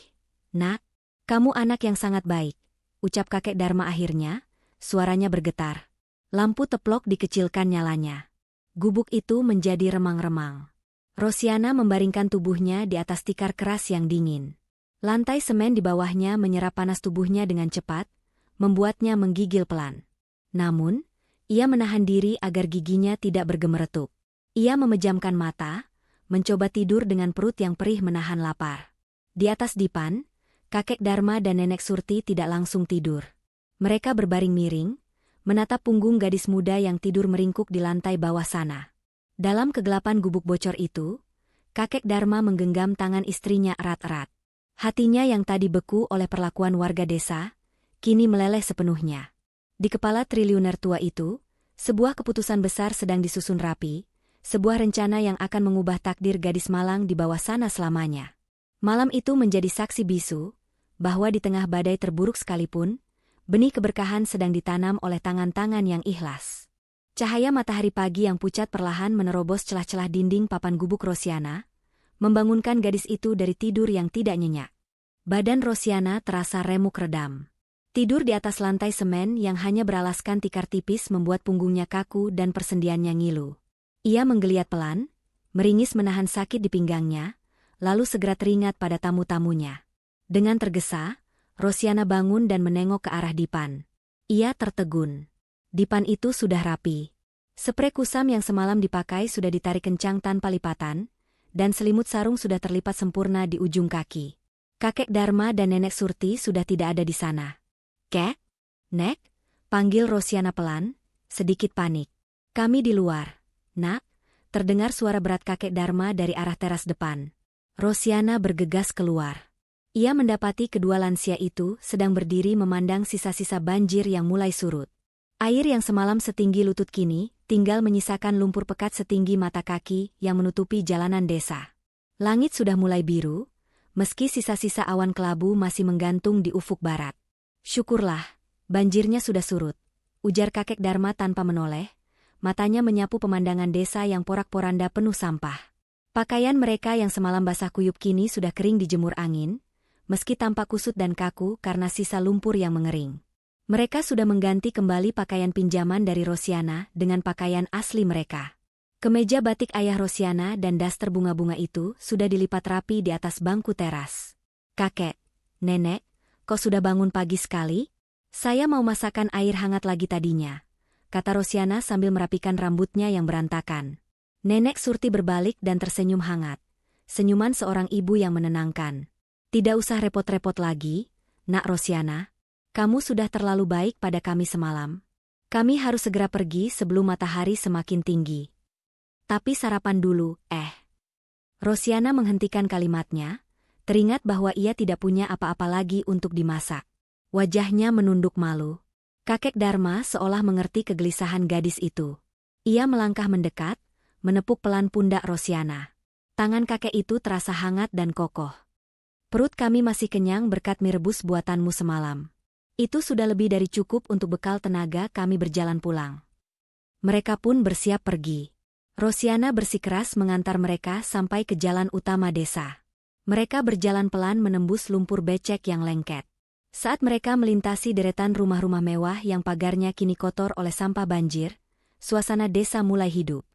Nak. Kamu anak yang sangat baik, ucap kakek Dharma akhirnya, suaranya bergetar. Lampu teplok dikecilkan nyalanya. Gubuk itu menjadi remang-remang. Rosiana membaringkan tubuhnya di atas tikar keras yang dingin. Lantai semen di bawahnya menyerap panas tubuhnya dengan cepat, membuatnya menggigil pelan. Namun, ia menahan diri agar giginya tidak bergemeretuk. Ia memejamkan mata, mencoba tidur dengan perut yang perih menahan lapar. Di atas dipan, kakek Dharma dan Nenek Surti tidak langsung tidur. Mereka berbaring miring, menatap punggung gadis muda yang tidur meringkuk di lantai bawah sana. Dalam kegelapan gubuk bocor itu, kakek Dharma menggenggam tangan istrinya erat-erat. Hatinya yang tadi beku oleh perlakuan warga desa, kini meleleh sepenuhnya. Di kepala triliuner tua itu, sebuah keputusan besar sedang disusun rapi, sebuah rencana yang akan mengubah takdir gadis Malang di bawah sana selamanya. Malam itu menjadi saksi bisu, bahwa di tengah badai terburuk sekalipun, benih keberkahan sedang ditanam oleh tangan-tangan yang ikhlas. Cahaya matahari pagi yang pucat perlahan menerobos celah-celah dinding papan gubuk Rosiana, membangunkan gadis itu dari tidur yang tidak nyenyak. Badan Rosiana terasa remuk redam. Tidur di atas lantai semen yang hanya beralaskan tikar tipis membuat punggungnya kaku dan persendiannya ngilu. Ia menggeliat pelan, meringis menahan sakit di pinggangnya, lalu segera teringat pada tamu-tamunya. Dengan tergesa, Rosiana bangun dan menengok ke arah dipan. Ia tertegun. Dipan itu sudah rapi. Sprei kusam yang semalam dipakai sudah ditarik kencang tanpa lipatan, dan selimut sarung sudah terlipat sempurna di ujung kaki. Kakek Dharma dan Nenek Surti sudah tidak ada di sana. Kek? Nek? Panggil Rosiana pelan, sedikit panik. Kami di luar. Nak, terdengar suara berat kakek Dharma dari arah teras depan. Rosiana bergegas keluar. Ia mendapati kedua lansia itu sedang berdiri memandang sisa-sisa banjir yang mulai surut. Air yang semalam setinggi lutut kini tinggal menyisakan lumpur pekat setinggi mata kaki yang menutupi jalanan desa. Langit sudah mulai biru, meski sisa-sisa awan kelabu masih menggantung di ufuk barat. Syukurlah, banjirnya sudah surut, ujar kakek Dharma tanpa menoleh. Matanya menyapu pemandangan desa yang porak-poranda penuh sampah. Pakaian mereka yang semalam basah kuyup kini sudah kering dijemur angin, meski tampak kusut dan kaku karena sisa lumpur yang mengering. Mereka sudah mengganti kembali pakaian pinjaman dari Rosiana dengan pakaian asli mereka. Kemeja batik ayah Rosiana dan daster bunga-bunga itu sudah dilipat rapi di atas bangku teras. Kakek, Nenek, kok sudah bangun pagi sekali? Saya mau masakan air hangat lagi tadinya, kata Rosiana sambil merapikan rambutnya yang berantakan. Nenek Surti berbalik dan tersenyum hangat. Senyuman seorang ibu yang menenangkan. Tidak usah repot-repot lagi, Nak Rosiana. Kamu sudah terlalu baik pada kami semalam. Kami harus segera pergi sebelum matahari semakin tinggi. Tapi sarapan dulu, Rosiana menghentikan kalimatnya, teringat bahwa ia tidak punya apa-apa lagi untuk dimasak. Wajahnya menunduk malu. Kakek Dharma seolah mengerti kegelisahan gadis itu. Ia melangkah mendekat, menepuk pelan pundak Rosiana. Tangan kakek itu terasa hangat dan kokoh. Perut kami masih kenyang berkat mie rebus buatanmu semalam. Itu sudah lebih dari cukup untuk bekal tenaga kami berjalan pulang. Mereka pun bersiap pergi. Rosiana bersikeras mengantar mereka sampai ke jalan utama desa. Mereka berjalan pelan menembus lumpur becek yang lengket. Saat mereka melintasi deretan rumah-rumah mewah yang pagarnya kini kotor oleh sampah banjir, suasana desa mulai hidup.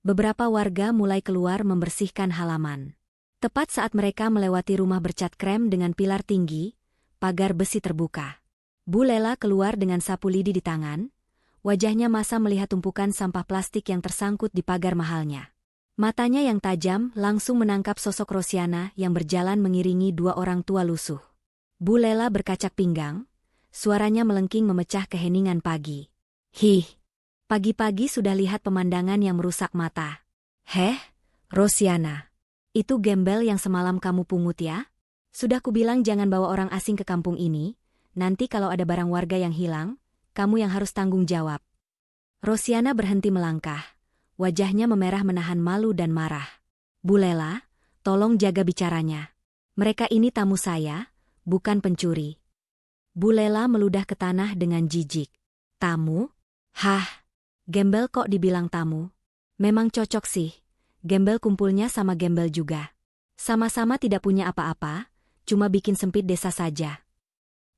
Beberapa warga mulai keluar membersihkan halaman. Tepat saat mereka melewati rumah bercat krem dengan pilar tinggi, pagar besi terbuka. Bu Lela keluar dengan sapu lidi di tangan, wajahnya masa melihat tumpukan sampah plastik yang tersangkut di pagar mahalnya. Matanya yang tajam langsung menangkap sosok Rosiana yang berjalan mengiringi dua orang tua lusuh. Bu Lela berkacak pinggang, suaranya melengking memecah keheningan pagi. "Hih, pagi-pagi sudah lihat pemandangan yang merusak mata." "Heh, Rosiana. Itu gembel yang semalam kamu pungut ya? Sudah kubilang jangan bawa orang asing ke kampung ini, nanti kalau ada barang warga yang hilang, kamu yang harus tanggung jawab." Rosiana berhenti melangkah, wajahnya memerah menahan malu dan marah. "Bu Lela, tolong jaga bicaranya. Mereka ini tamu saya, bukan pencuri." Bu Lela meludah ke tanah dengan jijik. "Tamu? Hah, gembel kok dibilang tamu? Memang cocok sih. Gembel kumpulnya sama gembel juga. Sama-sama tidak punya apa-apa, cuma bikin sempit desa saja."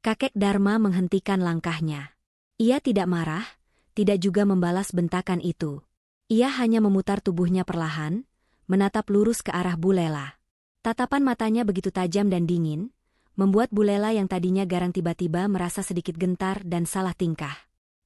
Kakek Dharma menghentikan langkahnya. Ia tidak marah, tidak juga membalas bentakan itu. Ia hanya memutar tubuhnya perlahan, menatap lurus ke arah Bu Lela. Tatapan matanya begitu tajam dan dingin, membuat Bu Lela yang tadinya garang tiba-tiba merasa sedikit gentar dan salah tingkah.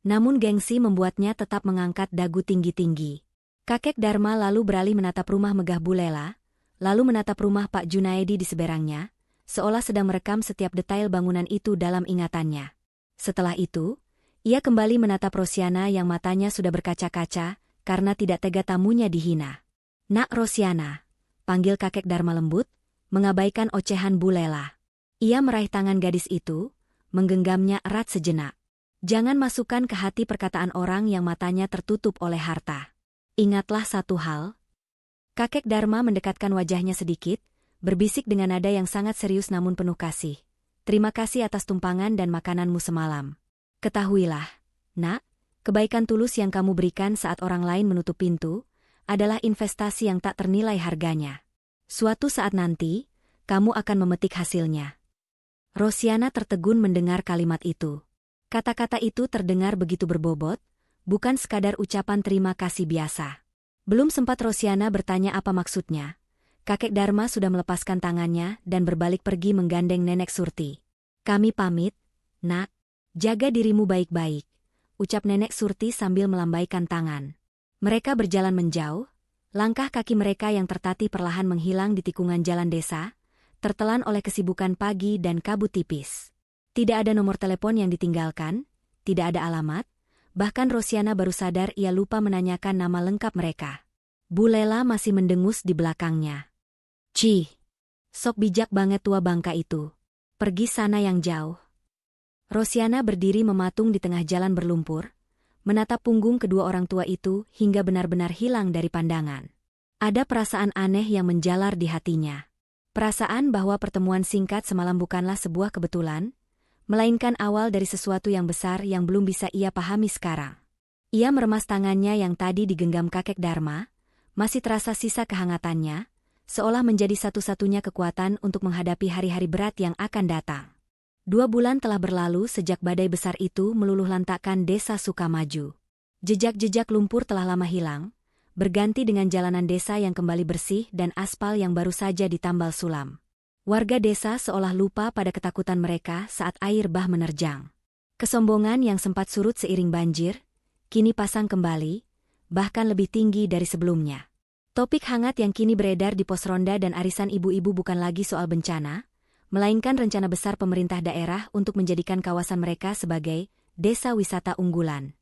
Namun gengsi membuatnya tetap mengangkat dagu tinggi-tinggi. Kakek Dharma lalu beralih menatap rumah megah Bu Lela, lalu menatap rumah Pak Junaedi di seberangnya, seolah sedang merekam setiap detail bangunan itu dalam ingatannya. Setelah itu, ia kembali menatap Rosiana yang matanya sudah berkaca-kaca, karena tidak tega tamunya dihina. "Nak Rosiana," panggil kakek Dharma lembut, mengabaikan ocehan Bu Lela. Ia meraih tangan gadis itu, menggenggamnya erat sejenak. "Jangan masukkan ke hati perkataan orang yang matanya tertutup oleh harta. Ingatlah satu hal." Kakek Dharma mendekatkan wajahnya sedikit, berbisik dengan nada yang sangat serius namun penuh kasih. "Terima kasih atas tumpangan dan makananmu semalam. Ketahuilah, nak, kebaikan tulus yang kamu berikan saat orang lain menutup pintu, adalah investasi yang tak ternilai harganya. Suatu saat nanti, kamu akan memetik hasilnya." Rosiana tertegun mendengar kalimat itu. Kata-kata itu terdengar begitu berbobot, bukan sekadar ucapan terima kasih biasa. Belum sempat Rosiana bertanya apa maksudnya, kakek Dharma sudah melepaskan tangannya dan berbalik pergi menggandeng Nenek Surti. "Kami pamit, nak. Jaga dirimu baik-baik," ucap Nenek Surti sambil melambaikan tangan. Mereka berjalan menjauh, langkah kaki mereka yang tertatih perlahan menghilang di tikungan jalan desa, tertelan oleh kesibukan pagi dan kabut tipis. Tidak ada nomor telepon yang ditinggalkan, tidak ada alamat, bahkan Rosiana baru sadar ia lupa menanyakan nama lengkap mereka. Bu Lela masih mendengus di belakangnya. "Cih, sok bijak banget tua bangka itu. Pergi sana yang jauh." Rosiana berdiri mematung di tengah jalan berlumpur, menatap punggung kedua orang tua itu hingga benar-benar hilang dari pandangan. Ada perasaan aneh yang menjalar di hatinya. Perasaan bahwa pertemuan singkat semalam bukanlah sebuah kebetulan, melainkan awal dari sesuatu yang besar yang belum bisa ia pahami sekarang. Ia meremas tangannya yang tadi digenggam kakek Dharma, masih terasa sisa kehangatannya, seolah menjadi satu-satunya kekuatan untuk menghadapi hari-hari berat yang akan datang. 2 bulan telah berlalu sejak badai besar itu meluluh lantakkan desa Sukamaju. Jejak-jejak lumpur telah lama hilang, berganti dengan jalanan desa yang kembali bersih dan aspal yang baru saja ditambal sulam. Warga desa seolah lupa pada ketakutan mereka saat air bah menerjang. Kesombongan yang sempat surut seiring banjir, kini pasang kembali, bahkan lebih tinggi dari sebelumnya. Topik hangat yang kini beredar di pos ronda dan arisan ibu-ibu bukan lagi soal bencana, melainkan rencana besar pemerintah daerah untuk menjadikan kawasan mereka sebagai desa wisata unggulan.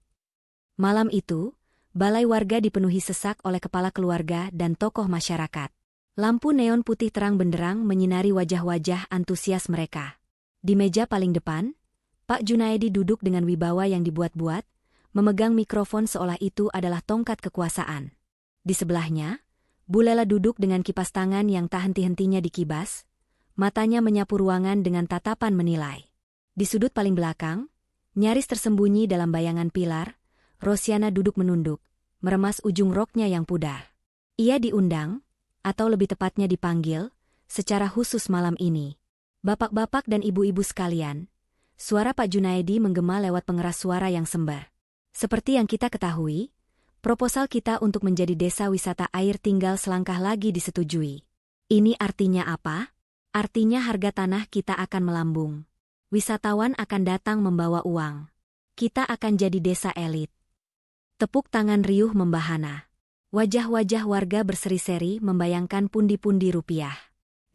Malam itu, balai warga dipenuhi sesak oleh kepala keluarga dan tokoh masyarakat. Lampu neon putih terang benderang menyinari wajah-wajah antusias mereka. Di meja paling depan, Pak Junaedi duduk dengan wibawa yang dibuat-buat, memegang mikrofon seolah itu adalah tongkat kekuasaan. Di sebelahnya, Bu Lela duduk dengan kipas tangan yang tak henti-hentinya dikibas, matanya menyapu ruangan dengan tatapan menilai. Di sudut paling belakang, nyaris tersembunyi dalam bayangan pilar, Rosiana duduk menunduk, meremas ujung roknya yang pudar. Ia diundang, atau lebih tepatnya dipanggil, secara khusus malam ini. "Bapak-bapak dan ibu-ibu sekalian," suara Pak Junaedi menggema lewat pengeras suara yang sembar. "Seperti yang kita ketahui, proposal kita untuk menjadi desa wisata air tinggal selangkah lagi disetujui. Ini artinya apa? Artinya harga tanah kita akan melambung. Wisatawan akan datang membawa uang. Kita akan jadi desa elit. Tepuk tangan riuh membahana. Wajah-wajah warga berseri-seri membayangkan pundi-pundi rupiah.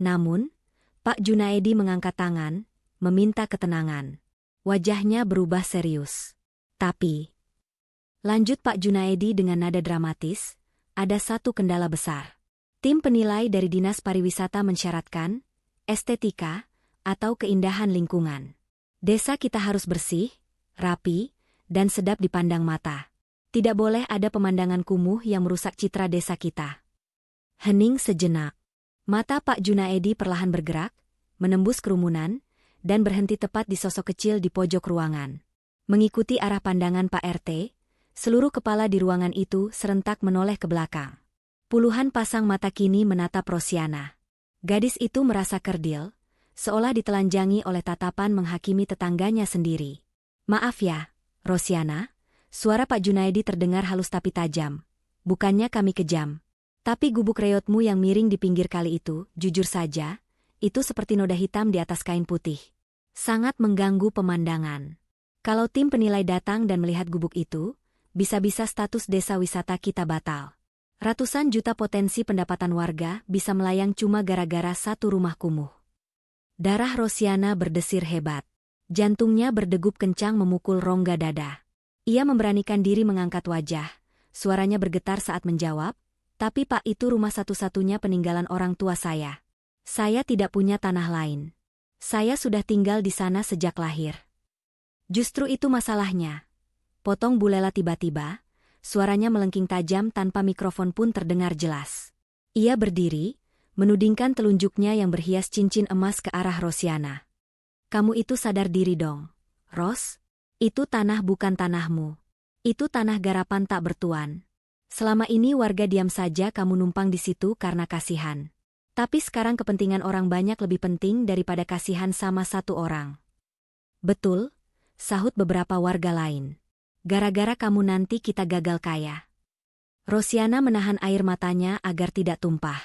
Namun, Pak Junaedi mengangkat tangan, meminta ketenangan. Wajahnya berubah serius. Tapi, lanjut Pak Junaedi dengan nada dramatis, ada satu kendala besar. Tim penilai dari Dinas Pariwisata mensyaratkan, estetika, atau keindahan lingkungan. Desa kita harus bersih, rapi, dan sedap dipandang mata. Tidak boleh ada pemandangan kumuh yang merusak citra desa kita. Hening sejenak. Mata Pak Junaedi perlahan bergerak, menembus kerumunan, dan berhenti tepat di sosok kecil di pojok ruangan. Mengikuti arah pandangan Pak RT, seluruh kepala di ruangan itu serentak menoleh ke belakang. Puluhan pasang mata kini menatap Rosiana. Gadis itu merasa kerdil, seolah ditelanjangi oleh tatapan menghakimi tetangganya sendiri. Maaf ya, Rosiana, suara Pak Junaedi terdengar halus tapi tajam. Bukannya kami kejam. Tapi gubuk reotmu yang miring di pinggir kali itu, jujur saja, itu seperti noda hitam di atas kain putih. Sangat mengganggu pemandangan. Kalau tim penilai datang dan melihat gubuk itu, bisa-bisa status desa wisata kita batal. Ratusan juta potensi pendapatan warga bisa melayang cuma gara-gara satu rumah kumuh. Darah Rosiana berdesir hebat. Jantungnya berdegup kencang memukul rongga dada. Ia memberanikan diri mengangkat wajah. Suaranya bergetar saat menjawab, "Tapi Pak, itu rumah satu-satunya peninggalan orang tua saya. Saya tidak punya tanah lain. Saya sudah tinggal di sana sejak lahir." "Justru itu masalahnya," potong Bu Lela tiba-tiba, suaranya melengking tajam tanpa mikrofon pun terdengar jelas. Ia berdiri, menudingkan telunjuknya yang berhias cincin emas ke arah Rosiana. "Kamu itu sadar diri dong, Ros? Itu tanah bukan tanahmu. Itu tanah garapan tak bertuan. Selama ini warga diam saja kamu numpang di situ karena kasihan. Tapi sekarang kepentingan orang banyak lebih penting daripada kasihan sama satu orang." "Betul," sahut beberapa warga lain. "Gara-gara kamu nanti kita gagal kaya." Rosiana menahan air matanya agar tidak tumpah.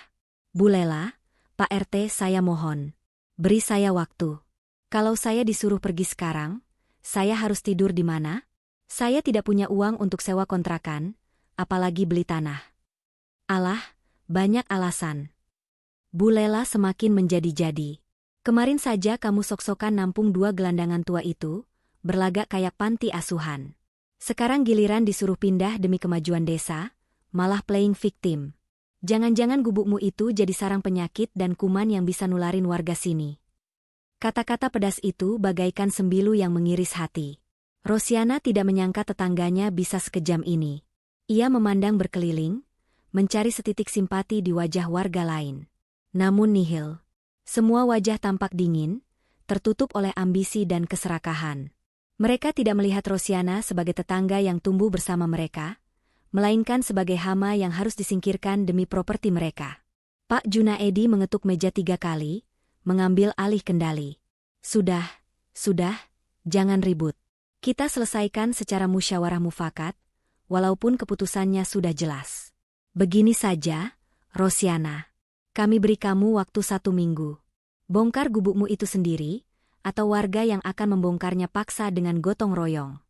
"Bu Lela, Pak RT, saya mohon. Beri saya waktu. Kalau saya disuruh pergi sekarang, saya harus tidur di mana? Saya tidak punya uang untuk sewa kontrakan, apalagi beli tanah." "Alah, banyak alasan." Bu Lela semakin menjadi-jadi. "Kemarin saja kamu sok-sokan nampung 2 gelandangan tua itu, berlagak kayak panti asuhan. Sekarang giliran disuruh pindah demi kemajuan desa, malah playing victim. Jangan-jangan gubukmu itu jadi sarang penyakit dan kuman yang bisa nularin warga sini." Kata-kata pedas itu bagaikan sembilu yang mengiris hati. Rosiana tidak menyangka tetangganya bisa sekejam ini. Ia memandang berkeliling, mencari setitik simpati di wajah warga lain. Namun nihil. Semua wajah tampak dingin, tertutup oleh ambisi dan keserakahan. Mereka tidak melihat Rosiana sebagai tetangga yang tumbuh bersama mereka, melainkan sebagai hama yang harus disingkirkan demi properti mereka. Pak Junaedi mengetuk meja 3 kali, mengambil alih kendali. Sudah, jangan ribut. Kita selesaikan secara musyawarah mufakat, walaupun keputusannya sudah jelas. Begini saja, Rosiana. Kami beri kamu waktu 1 minggu. Bongkar gubukmu itu sendiri, atau warga yang akan membongkarnya paksa dengan gotong royong."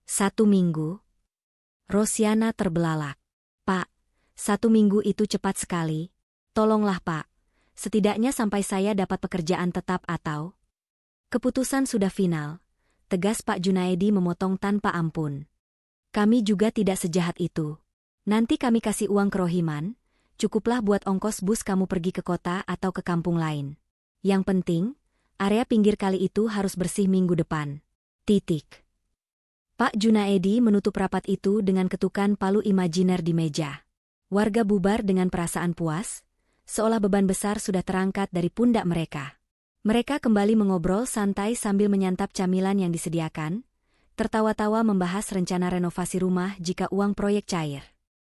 1 minggu? Rosiana terbelalak. "Pak, 1 minggu itu cepat sekali. Tolonglah Pak, setidaknya sampai saya dapat pekerjaan tetap atau..." "Keputusan sudah final," tegas Pak Junaedi memotong tanpa ampun. "Kami juga tidak sejahat itu. Nanti kami kasih uang kerohiman, cukuplah buat ongkos bus kamu pergi ke kota atau ke kampung lain. Yang penting, area pinggir kali itu harus bersih minggu depan. Titik." Pak Junaedi menutup rapat itu dengan ketukan palu imajiner di meja. Warga bubar dengan perasaan puas, seolah beban besar sudah terangkat dari pundak mereka. Mereka kembali mengobrol santai sambil menyantap camilan yang disediakan, tertawa-tawa membahas rencana renovasi rumah jika uang proyek cair.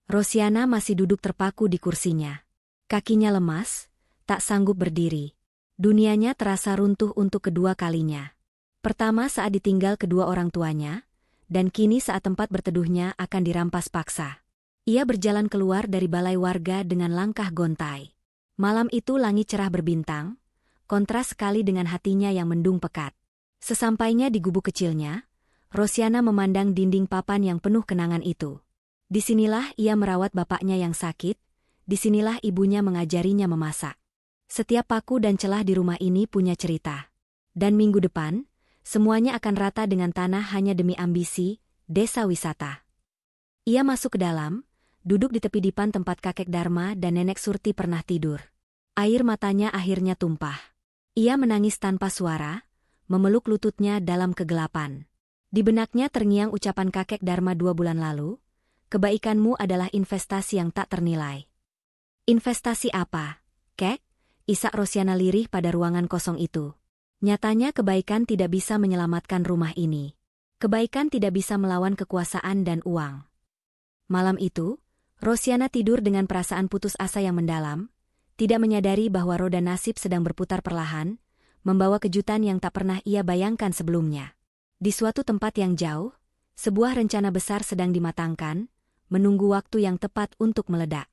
Rosiana masih duduk terpaku di kursinya. Kakinya lemas, tak sanggup berdiri. Dunianya terasa runtuh untuk kedua kalinya. Pertama saat ditinggal kedua orang tuanya, dan kini saat tempat berteduhnya akan dirampas paksa. Ia berjalan keluar dari balai warga dengan langkah gontai. Malam itu langit cerah berbintang, kontras sekali dengan hatinya yang mendung pekat. Sesampainya di gubuk kecilnya, Rosiana memandang dinding papan yang penuh kenangan itu. Disinilah ia merawat bapaknya yang sakit, disinilah ibunya mengajarinya memasak. Setiap paku dan celah di rumah ini punya cerita. Dan minggu depan, semuanya akan rata dengan tanah hanya demi ambisi, desa wisata. Ia masuk ke dalam, duduk di tepi dipan tempat kakek Dharma dan nenek Surti pernah tidur. Air matanya akhirnya tumpah. Ia menangis tanpa suara, memeluk lututnya dalam kegelapan. Di benaknya terngiang ucapan kakek Dharma 2 bulan lalu, kebaikanmu adalah investasi yang tak ternilai. Investasi apa, kek? Isak Rosiana lirih pada ruangan kosong itu. Nyatanya kebaikan tidak bisa menyelamatkan rumah ini. Kebaikan tidak bisa melawan kekuasaan dan uang. Malam itu, Rosiana tidur dengan perasaan putus asa yang mendalam, tidak menyadari bahwa roda nasib sedang berputar perlahan, membawa kejutan yang tak pernah ia bayangkan sebelumnya. Di suatu tempat yang jauh, sebuah rencana besar sedang dimatangkan, menunggu waktu yang tepat untuk meledak.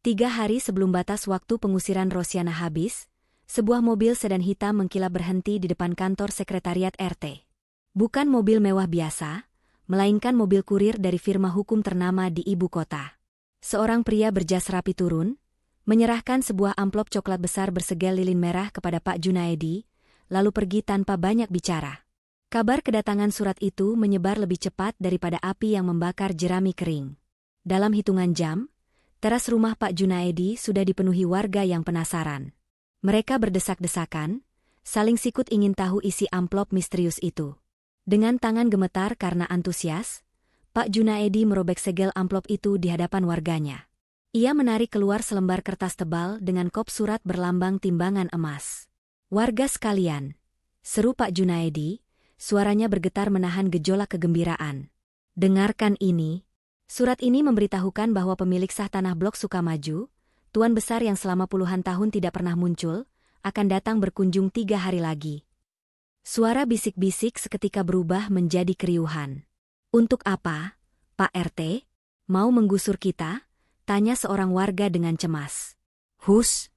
3 hari sebelum batas waktu pengusiran Rosiana habis, sebuah mobil sedan hitam mengkilap berhenti di depan kantor sekretariat RT. Bukan mobil mewah biasa, melainkan mobil kurir dari firma hukum ternama di ibu kota. Seorang pria berjas rapi turun, menyerahkan sebuah amplop coklat besar bersegel lilin merah kepada Pak Junaedi, lalu pergi tanpa banyak bicara. Kabar kedatangan surat itu menyebar lebih cepat daripada api yang membakar jerami kering. Dalam hitungan jam, teras rumah Pak Junaedi sudah dipenuhi warga yang penasaran. Mereka berdesak-desakan, saling sikut ingin tahu isi amplop misterius itu. Dengan tangan gemetar karena antusias, Pak Junaedi merobek segel amplop itu di hadapan warganya. Ia menarik keluar selembar kertas tebal dengan kop surat berlambang timbangan emas. "Warga sekalian," seru Pak Junaedi, suaranya bergetar menahan gejolak kegembiraan. "Dengarkan ini." Surat ini memberitahukan bahwa pemilik sah tanah Blok Sukamaju, tuan besar yang selama puluhan tahun tidak pernah muncul, akan datang berkunjung 3 hari lagi. Suara bisik-bisik seketika berubah menjadi keriuhan. "Untuk apa, Pak RT? Mau menggusur kita?" tanya seorang warga dengan cemas. "Hus!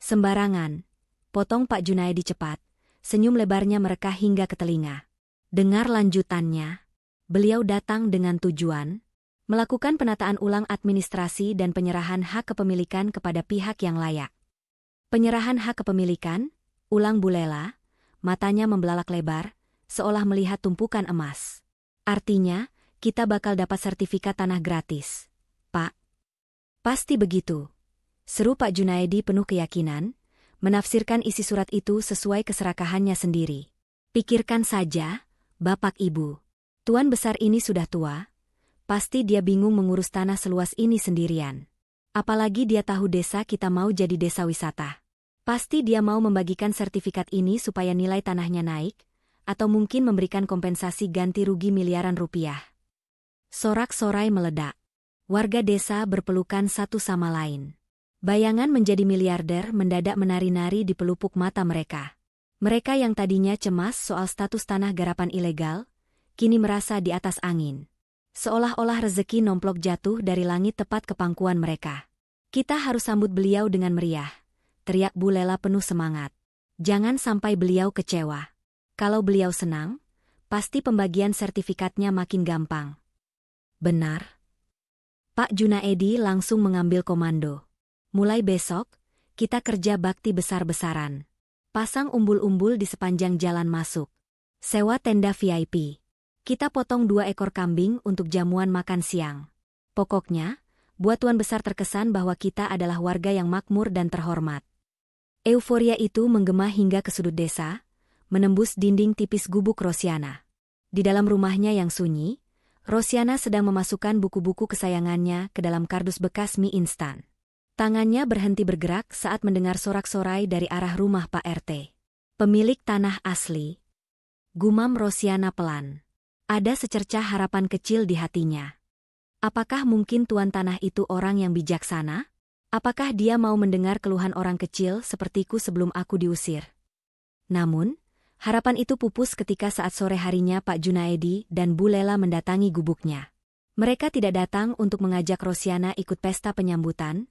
Sembarangan," potong Pak Junaedi cepat, senyum lebarnya merekah hingga ke telinga. "Dengar lanjutannya. Beliau datang dengan tujuan melakukan penataan ulang administrasi dan penyerahan hak kepemilikan kepada pihak yang layak." "Penyerahan hak kepemilikan?" ulang Bu Lela, matanya membelalak lebar, seolah melihat tumpukan emas. "Artinya, kita bakal dapat sertifikat tanah gratis, Pak." "Pasti begitu," seru Pak Junaedi penuh keyakinan, menafsirkan isi surat itu sesuai keserakahannya sendiri. "Pikirkan saja, Bapak Ibu. Tuan besar ini sudah tua, pasti dia bingung mengurus tanah seluas ini sendirian. Apalagi dia tahu desa kita mau jadi desa wisata. Pasti dia mau membagikan sertifikat ini supaya nilai tanahnya naik, atau mungkin memberikan kompensasi ganti rugi miliaran rupiah." Sorak-sorai meledak. Warga desa berpelukan satu sama lain. Bayangan menjadi miliarder mendadak menari-nari di pelupuk mata mereka. Mereka yang tadinya cemas soal status tanah garapan ilegal, kini merasa di atas angin. Seolah-olah rezeki nomplok jatuh dari langit tepat ke pangkuan mereka. "Kita harus sambut beliau dengan meriah," teriak Bu Lela penuh semangat. "Jangan sampai beliau kecewa. Kalau beliau senang, pasti pembagian sertifikatnya makin gampang." "Benar." Pak Junaedi langsung mengambil komando. "Mulai besok, kita kerja bakti besar-besaran. Pasang umbul-umbul di sepanjang jalan masuk. Sewa tenda VIP. Kita potong 2 ekor kambing untuk jamuan makan siang. Pokoknya, buat tuan besar terkesan bahwa kita adalah warga yang makmur dan terhormat." Euforia itu menggema hingga ke sudut desa, menembus dinding tipis gubuk Rosiana. Di dalam rumahnya yang sunyi, Rosiana sedang memasukkan buku-buku kesayangannya ke dalam kardus bekas mie instan. Tangannya berhenti bergerak saat mendengar sorak-sorai dari arah rumah Pak RT. "Pemilik tanah asli," gumam Rosiana pelan. Ada secercah harapan kecil di hatinya. Apakah mungkin tuan tanah itu orang yang bijaksana? Apakah dia mau mendengar keluhan orang kecil sepertiku sebelum aku diusir? Namun, harapan itu pupus ketika saat sore harinya Pak Junaedi dan Bu Lela mendatangi gubuknya. Mereka tidak datang untuk mengajak Rosiana ikut pesta penyambutan,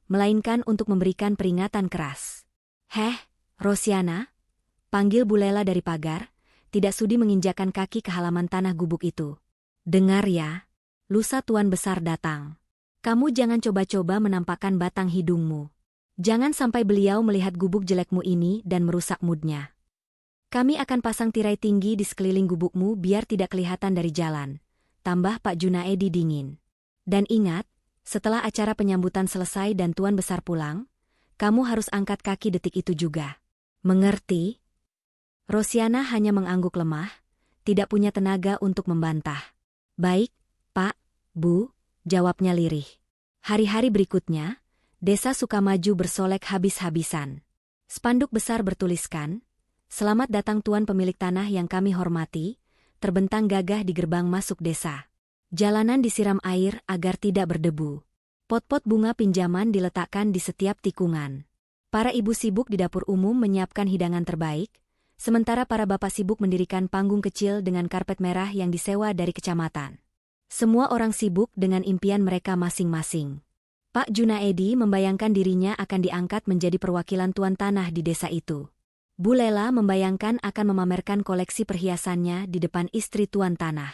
melainkan untuk memberikan peringatan keras. "Heh, Rosiana," panggil Bu Lela dari pagar, tidak sudi menginjakkan kaki ke halaman tanah gubuk itu. "Dengar ya, lusa Tuan Besar datang. Kamu jangan coba-coba menampakkan batang hidungmu. Jangan sampai beliau melihat gubuk jelekmu ini dan merusak moodnya. Kami akan pasang tirai tinggi di sekeliling gubukmu biar tidak kelihatan dari jalan," tambah Pak Junaedi dingin. "Dan ingat, setelah acara penyambutan selesai dan Tuan Besar pulang, kamu harus angkat kaki detik itu juga. Mengerti?" Rosiana hanya mengangguk lemah, tidak punya tenaga untuk membantah. "Baik, Pak, Bu," jawabnya lirih. Hari-hari berikutnya, Desa Sukamaju bersolek habis-habisan. Spanduk besar bertuliskan, "Selamat datang Tuan pemilik tanah yang kami hormati," terbentang gagah di gerbang masuk desa. Jalanan disiram air agar tidak berdebu. Pot-pot bunga pinjaman diletakkan di setiap tikungan. Para ibu sibuk di dapur umum menyiapkan hidangan terbaik, sementara para bapak sibuk mendirikan panggung kecil dengan karpet merah yang disewa dari kecamatan. Semua orang sibuk dengan impian mereka masing-masing. Pak Junaedi membayangkan dirinya akan diangkat menjadi perwakilan tuan tanah di desa itu. Bu Lela membayangkan akan memamerkan koleksi perhiasannya di depan istri tuan tanah.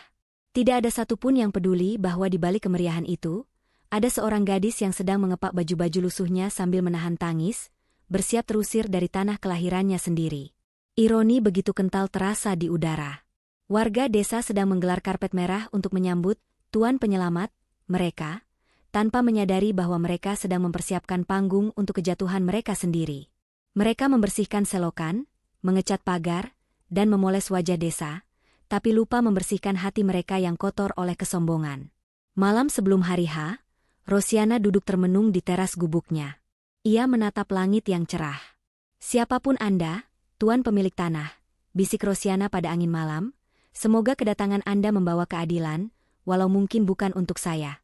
Tidak ada satupun yang peduli bahwa di balik kemeriahan itu, ada seorang gadis yang sedang mengepak baju-baju lusuhnya sambil menahan tangis, bersiap terusir dari tanah kelahirannya sendiri. Ironi begitu kental terasa di udara. Warga desa sedang menggelar karpet merah untuk menyambut Tuan Penyelamat, mereka, tanpa menyadari bahwa mereka sedang mempersiapkan panggung untuk kejatuhan mereka sendiri. Mereka membersihkan selokan, mengecat pagar, dan memoles wajah desa, tapi lupa membersihkan hati mereka yang kotor oleh kesombongan. Malam sebelum hari H, Rosiana duduk termenung di teras gubuknya. Ia menatap langit yang cerah. "Siapapun Anda, Tuan pemilik tanah," bisik Rosiana pada angin malam, "semoga kedatangan Anda membawa keadilan, walau mungkin bukan untuk saya."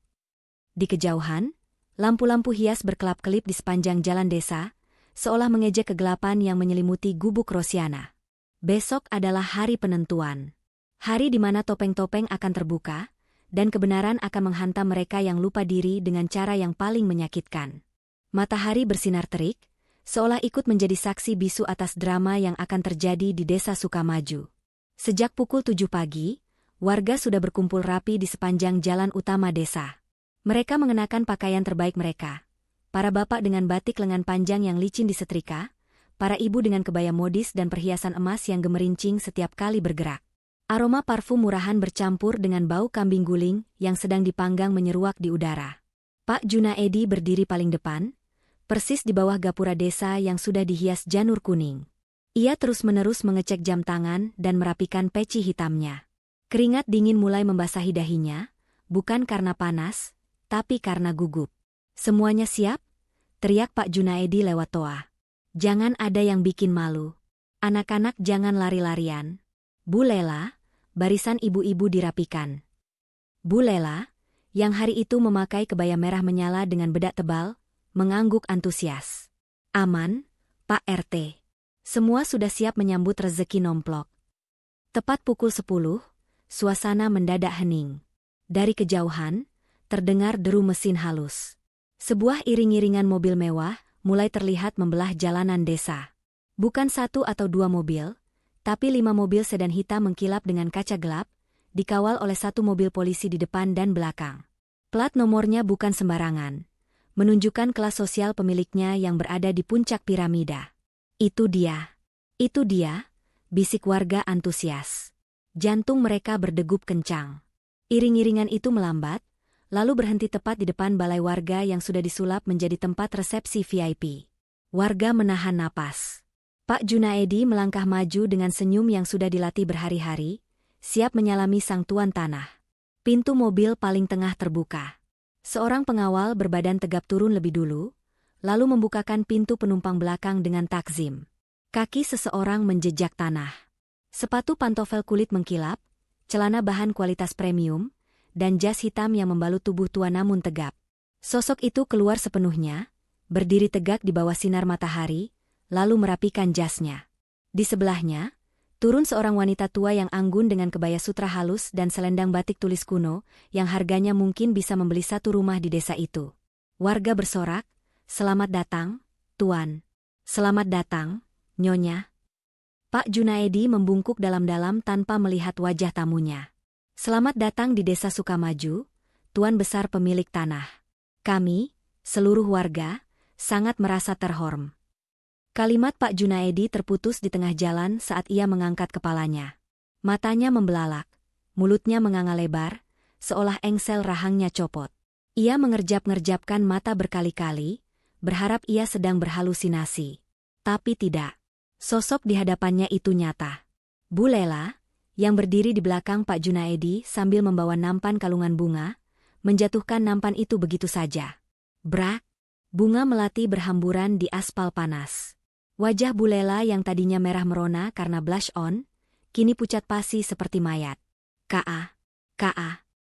Di kejauhan, lampu-lampu hias berkelap-kelip di sepanjang jalan desa, seolah mengejek kegelapan yang menyelimuti gubuk Rosiana. Besok adalah hari penentuan. Hari di mana topeng-topeng akan terbuka, dan kebenaran akan menghantam mereka yang lupa diri dengan cara yang paling menyakitkan. Matahari bersinar terik, seolah ikut menjadi saksi bisu atas drama yang akan terjadi di Desa Sukamaju. Sejak pukul 7 pagi, warga sudah berkumpul rapi di sepanjang jalan utama desa. Mereka mengenakan pakaian terbaik mereka. Para bapak dengan batik lengan panjang yang licin disetrika, para ibu dengan kebaya modis dan perhiasan emas yang gemerincing setiap kali bergerak. Aroma parfum murahan bercampur dengan bau kambing guling yang sedang dipanggang menyeruak di udara. Pak Junaedi berdiri paling depan, persis di bawah gapura desa yang sudah dihias janur kuning. Ia terus-menerus mengecek jam tangan dan merapikan peci hitamnya. Keringat dingin mulai membasahi dahinya, bukan karena panas, tapi karena gugup. "Semuanya siap?" teriak Pak Junaedi lewat toa. "Jangan ada yang bikin malu. Anak-anak jangan lari-larian." Bu Lela, barisan ibu-ibu dirapikan. Bu Lela, yang hari itu memakai kebaya merah menyala dengan bedak tebal, mengangguk antusias. "Aman, Pak RT. Semua sudah siap menyambut rezeki nomplok." Tepat pukul 10, suasana mendadak hening. Dari kejauhan, terdengar deru mesin halus. Sebuah iring-iringan mobil mewah mulai terlihat membelah jalanan desa. Bukan satu atau dua mobil, tapi 5 mobil sedan hitam mengkilap dengan kaca gelap, dikawal oleh 1 mobil polisi di depan dan belakang. Plat nomornya bukan sembarangan, menunjukkan kelas sosial pemiliknya yang berada di puncak piramida. Itu dia, bisik warga antusias. Jantung mereka berdegup kencang. Iring-iringan itu melambat, lalu berhenti tepat di depan balai warga yang sudah disulap menjadi tempat resepsi VIP. Warga menahan napas. Pak Junaedi melangkah maju dengan senyum yang sudah dilatih berhari-hari, siap menyalami sang tuan tanah. Pintu mobil paling tengah terbuka. Seorang pengawal berbadan tegap turun lebih dulu, lalu membukakan pintu penumpang belakang dengan takzim. Kaki seseorang menjejak tanah. Sepatu pantofel kulit mengkilap, celana bahan kualitas premium, dan jas hitam yang membalut tubuh tua namun tegap. Sosok itu keluar sepenuhnya, berdiri tegak di bawah sinar matahari, lalu merapikan jasnya. Di sebelahnya, turun seorang wanita tua yang anggun dengan kebaya sutra halus dan selendang batik tulis kuno, yang harganya mungkin bisa membeli 1 rumah di desa itu. Warga bersorak, Selamat datang, Tuan. Selamat datang, Nyonya. Pak Junaedi membungkuk dalam-dalam tanpa melihat wajah tamunya. Selamat datang di Desa Sukamaju, Tuan Besar pemilik tanah. Kami, seluruh warga, sangat merasa terhormat. Kalimat Pak Junaedi terputus di tengah jalan saat ia mengangkat kepalanya. Matanya membelalak, mulutnya menganga lebar, seolah engsel rahangnya copot. Ia mengerjap-ngerjapkan mata berkali-kali, berharap ia sedang berhalusinasi. Tapi tidak. Sosok di hadapannya itu nyata. Bu Lela, yang berdiri di belakang Pak Junaedi sambil membawa nampan kalungan bunga, menjatuhkan nampan itu begitu saja. Brak! Bunga melati berhamburan di aspal panas. Wajah Bu Lela yang tadinya merah merona karena blush on, kini pucat pasi seperti mayat.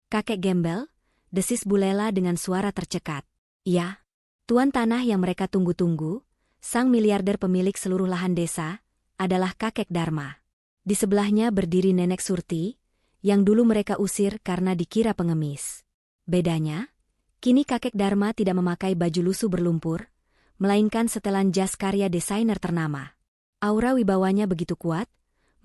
Kakek gembel, desis Bu Lela dengan suara tercekat. Ya, tuan tanah yang mereka tunggu-tunggu, sang miliarder pemilik seluruh lahan desa, adalah kakek Dharma. Di sebelahnya berdiri nenek Surti, yang dulu mereka usir karena dikira pengemis. Bedanya, kini kakek Dharma tidak memakai baju lusuh berlumpur, melainkan setelan jas karya desainer ternama. Aura wibawanya begitu kuat,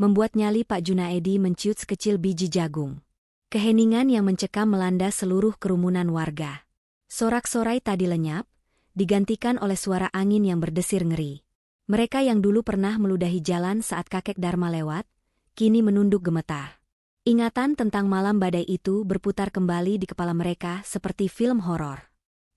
membuat nyali Pak Junaedi menciut sekecil biji jagung. Keheningan yang mencekam melanda seluruh kerumunan warga. Sorak-sorai tadi lenyap, digantikan oleh suara angin yang berdesir ngeri. Mereka yang dulu pernah meludahi jalan saat kakek Dharma lewat, kini menunduk gemetar. Ingatan tentang malam badai itu berputar kembali di kepala mereka seperti film horor.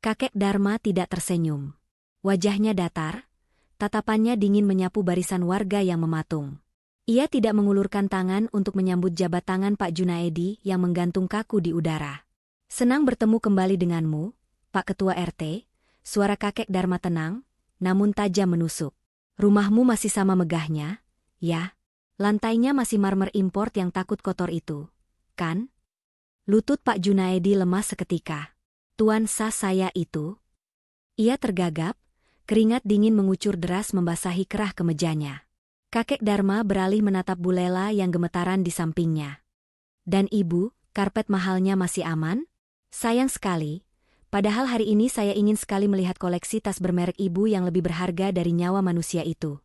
Kakek Dharma tidak tersenyum. Wajahnya datar, tatapannya dingin menyapu barisan warga yang mematung. Ia tidak mengulurkan tangan untuk menyambut jabat tangan Pak Junaedi yang menggantung kaku di udara. Senang bertemu kembali denganmu, Pak Ketua RT. Suara kakek Dharma tenang, namun tajam menusuk. Rumahmu masih sama megahnya, ya? Lantainya masih marmer import yang takut kotor itu, kan? Lutut Pak Junaedi lemas seketika. Tuan sah saya itu? Ia tergagap, keringat dingin mengucur deras membasahi kerah kemejanya. Kakek Dharma beralih menatap Bu Lela yang gemetaran di sampingnya. Dan ibu, karpet mahalnya masih aman? Sayang sekali. Padahal hari ini saya ingin sekali melihat koleksi tas bermerek ibu yang lebih berharga dari nyawa manusia itu.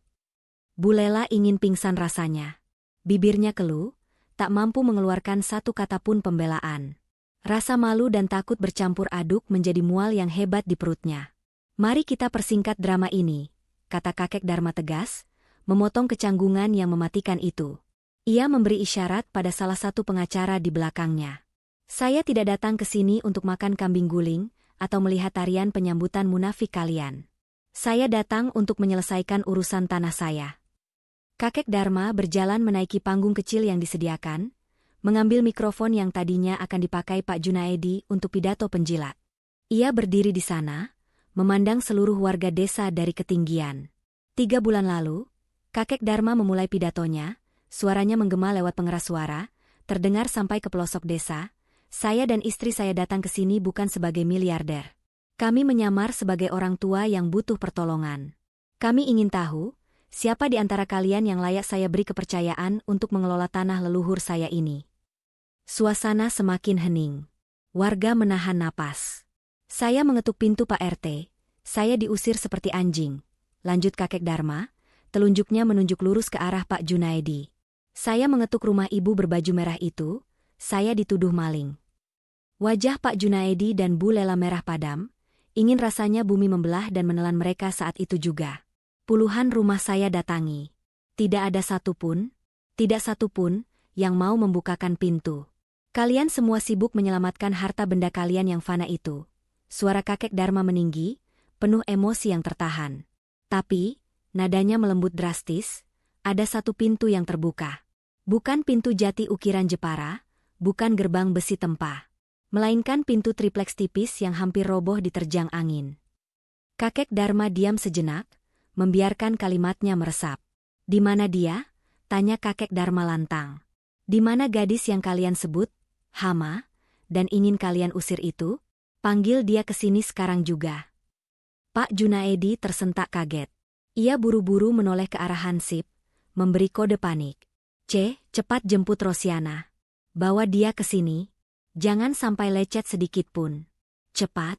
Bu Lela ingin pingsan rasanya. Bibirnya keluh, tak mampu mengeluarkan satu kata pun pembelaan. Rasa malu dan takut bercampur aduk menjadi mual yang hebat di perutnya. Mari kita persingkat drama ini, kata kakek Dharma tegas, memotong kecanggungan yang mematikan itu. Ia memberi isyarat pada salah satu pengacara di belakangnya. Saya tidak datang ke sini untuk makan kambing guling, atau melihat tarian penyambutan munafik kalian. Saya datang untuk menyelesaikan urusan tanah saya. Kakek Dharma berjalan menaiki panggung kecil yang disediakan, mengambil mikrofon yang tadinya akan dipakai Pak Junaedi untuk pidato penjilat. Ia berdiri di sana, memandang seluruh warga desa dari ketinggian. 3 bulan lalu, kakek Dharma memulai pidatonya, suaranya menggema lewat pengeras suara, terdengar sampai ke pelosok desa. Saya dan istri saya datang ke sini bukan sebagai miliarder. Kami menyamar sebagai orang tua yang butuh pertolongan. Kami ingin tahu, siapa di antara kalian yang layak saya beri kepercayaan untuk mengelola tanah leluhur saya ini. Suasana semakin hening. Warga menahan napas. Saya mengetuk pintu Pak RT. Saya diusir seperti anjing. Lanjut kakek Dharma, telunjuknya menunjuk lurus ke arah Pak Junaedi. Saya mengetuk rumah ibu berbaju merah itu. Saya dituduh maling. Wajah Pak Junaedi dan Bu Lela merah padam, ingin rasanya bumi membelah dan menelan mereka saat itu juga. Puluhan rumah saya datangi. Tidak ada satupun, yang mau membukakan pintu. Kalian semua sibuk menyelamatkan harta benda kalian yang fana itu. Suara kakek Dharma meninggi, penuh emosi yang tertahan. Tapi, nadanya melembut drastis, ada satu pintu yang terbuka. Bukan pintu jati ukiran Jepara, bukan gerbang besi tempah, melainkan pintu tripleks tipis yang hampir roboh diterjang angin. Kakek Dharma diam sejenak, membiarkan kalimatnya meresap. Di mana dia? Tanya kakek Dharma lantang. Di mana gadis yang kalian sebut, Hama, dan ingin kalian usir itu? Panggil dia ke sini sekarang juga. Pak Junaedi tersentak kaget. Ia buru-buru menoleh ke arah Hansip, memberi kode panik. Cepat jemput Rosiana. Bawa dia ke sini. Jangan sampai lecet sedikit pun. Cepat.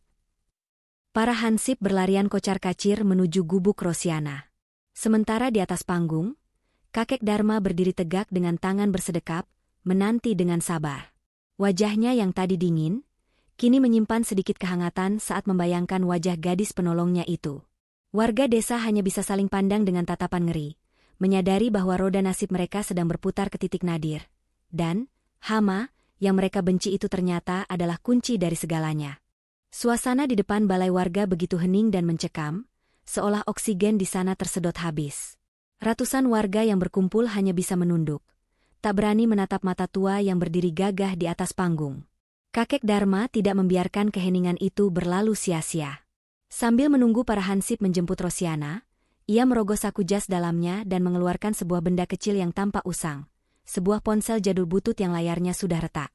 Para hansip berlarian kocar-kacir menuju gubuk Rosiana. Sementara di atas panggung, kakek Dharma berdiri tegak dengan tangan bersedekap, menanti dengan sabar. Wajahnya yang tadi dingin, kini menyimpan sedikit kehangatan saat membayangkan wajah gadis penolongnya itu. Warga desa hanya bisa saling pandang dengan tatapan ngeri, menyadari bahwa roda nasib mereka sedang berputar ke titik nadir. Dan, hama, yang mereka benci itu ternyata adalah kunci dari segalanya. Suasana di depan balai warga begitu hening dan mencekam, seolah oksigen di sana tersedot habis. Ratusan warga yang berkumpul hanya bisa menunduk, tak berani menatap mata tua yang berdiri gagah di atas panggung. Kakek Dharma tidak membiarkan keheningan itu berlalu sia-sia. Sambil menunggu para hansip menjemput Rosiana, ia merogoh saku jas dalamnya dan mengeluarkan sebuah benda kecil yang tampak usang, sebuah ponsel jadul butut yang layarnya sudah retak.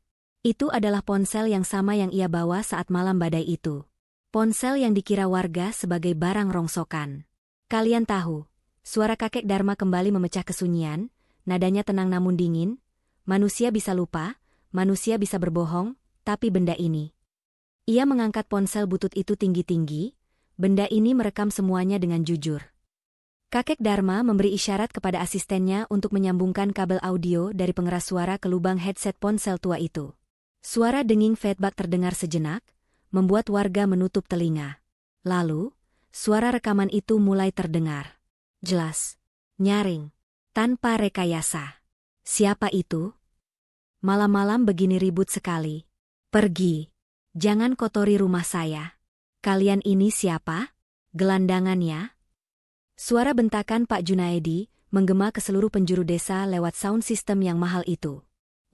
Itu adalah ponsel yang sama yang ia bawa saat malam badai itu. Ponsel yang dikira warga sebagai barang rongsokan. Kalian tahu, suara kakek Dharma kembali memecah kesunyian, nadanya tenang namun dingin. Manusia bisa lupa, manusia bisa berbohong, tapi benda ini. Ia mengangkat ponsel butut itu tinggi-tinggi, benda ini merekam semuanya dengan jujur. Kakek Dharma memberi isyarat kepada asistennya untuk menyambungkan kabel audio dari pengeras suara ke lubang headset ponsel tua itu. Suara denging feedback terdengar sejenak, membuat warga menutup telinga. Lalu, suara rekaman itu mulai terdengar. Jelas, nyaring, tanpa rekayasa. Siapa itu? Malam-malam begini ribut sekali. Pergi. Jangan kotori rumah saya. Kalian ini siapa? Gelandangan ya? Suara bentakan Pak Junaedi menggema ke seluruh penjuru desa lewat sound system yang mahal itu.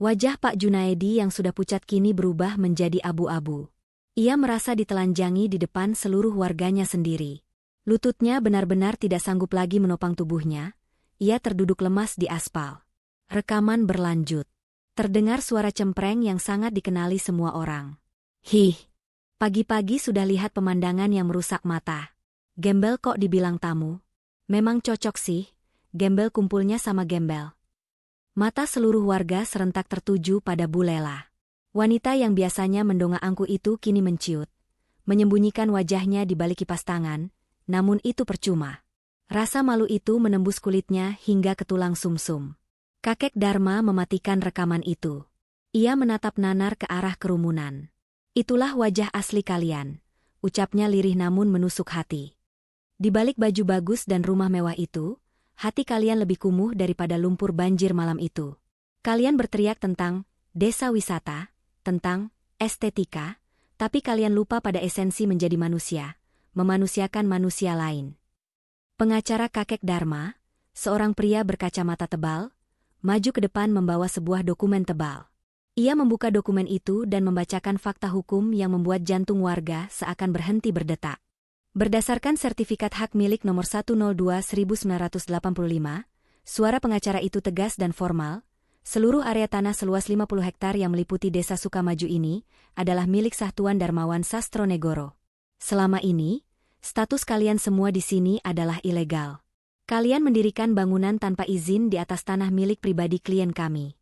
Wajah Pak Junaedi yang sudah pucat kini berubah menjadi abu-abu. Ia merasa ditelanjangi di depan seluruh warganya sendiri. Lututnya benar-benar tidak sanggup lagi menopang tubuhnya. Ia terduduk lemas di aspal. Rekaman berlanjut. Terdengar suara cempreng yang sangat dikenali semua orang. Hih, pagi-pagi sudah lihat pemandangan yang merusak mata. Gembel kok dibilang tamu? Memang cocok sih, gembel kumpulnya sama gembel. Mata seluruh warga serentak tertuju pada Bu Lela. Wanita yang biasanya mendongak angku itu kini menciut, menyembunyikan wajahnya di balik kipas tangan, namun itu percuma. Rasa malu itu menembus kulitnya hingga ke tulang sumsum. Kakek Dharma mematikan rekaman itu. Ia menatap nanar ke arah kerumunan. Itulah wajah asli kalian, ucapnya lirih namun menusuk hati. Di balik baju bagus dan rumah mewah itu, hati kalian lebih kumuh daripada lumpur banjir malam itu. Kalian berteriak tentang desa wisata, tentang estetika, tapi kalian lupa pada esensi menjadi manusia, memanusiakan manusia lain. Pengacara kakek Dharma, seorang pria berkacamata tebal, maju ke depan membawa sebuah dokumen tebal. Ia membuka dokumen itu dan membacakan fakta hukum yang membuat jantung warga seakan berhenti berdetak. Berdasarkan sertifikat hak milik nomor 102/1985, suara pengacara itu tegas dan formal. Seluruh area tanah seluas 50 hektar yang meliputi desa Sukamaju ini adalah milik Sahtuan Darmawan Sastronegoro. Selama ini, status kalian semua di sini adalah ilegal. Kalian mendirikan bangunan tanpa izin di atas tanah milik pribadi klien kami.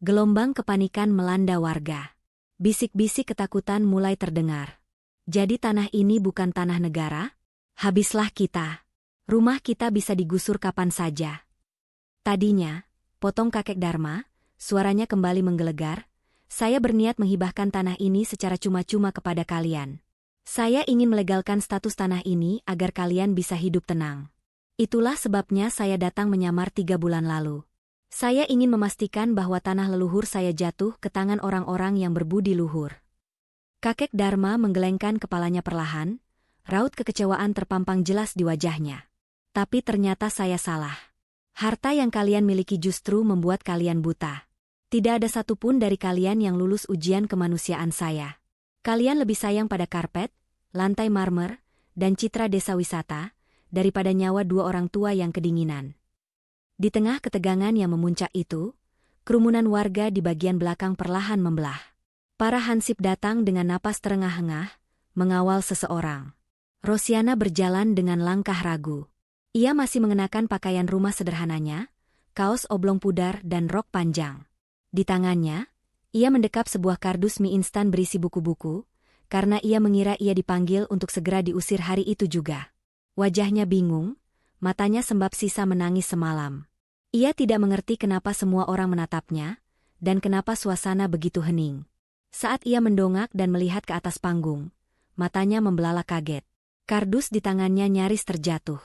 Gelombang kepanikan melanda warga. Bisik-bisik ketakutan mulai terdengar. Jadi tanah ini bukan tanah negara? Habislah kita. Rumah kita bisa digusur kapan saja. Tadinya, potong kakek Dharma, suaranya kembali menggelegar, saya berniat menghibahkan tanah ini secara cuma-cuma kepada kalian. Saya ingin melegalkan status tanah ini agar kalian bisa hidup tenang. Itulah sebabnya saya datang menyamar 3 bulan lalu. Saya ingin memastikan bahwa tanah leluhur saya jatuh ke tangan orang-orang yang berbudi luhur. Kakek Dharma menggelengkan kepalanya perlahan, raut kekecewaan terpampang jelas di wajahnya. Tapi ternyata saya salah. Harta yang kalian miliki justru membuat kalian buta. Tidak ada satupun dari kalian yang lulus ujian kemanusiaan saya. Kalian lebih sayang pada karpet, lantai marmer, dan citra desa wisata, daripada nyawa 2 orang tua yang kedinginan. Di tengah ketegangan yang memuncak itu, kerumunan warga di bagian belakang perlahan membelah. Para hansip datang dengan napas terengah-engah, mengawal seseorang. Rosiana berjalan dengan langkah ragu. Ia masih mengenakan pakaian rumah sederhananya, kaos oblong pudar dan rok panjang. Di tangannya, ia mendekap sebuah kardus mie instan berisi buku-buku, karena ia mengira ia dipanggil untuk segera diusir hari itu juga. Wajahnya bingung, matanya sembab sisa menangis semalam. Ia tidak mengerti kenapa semua orang menatapnya, dan kenapa suasana begitu hening. Saat ia mendongak dan melihat ke atas panggung, matanya membelalak kaget. Kardus di tangannya nyaris terjatuh.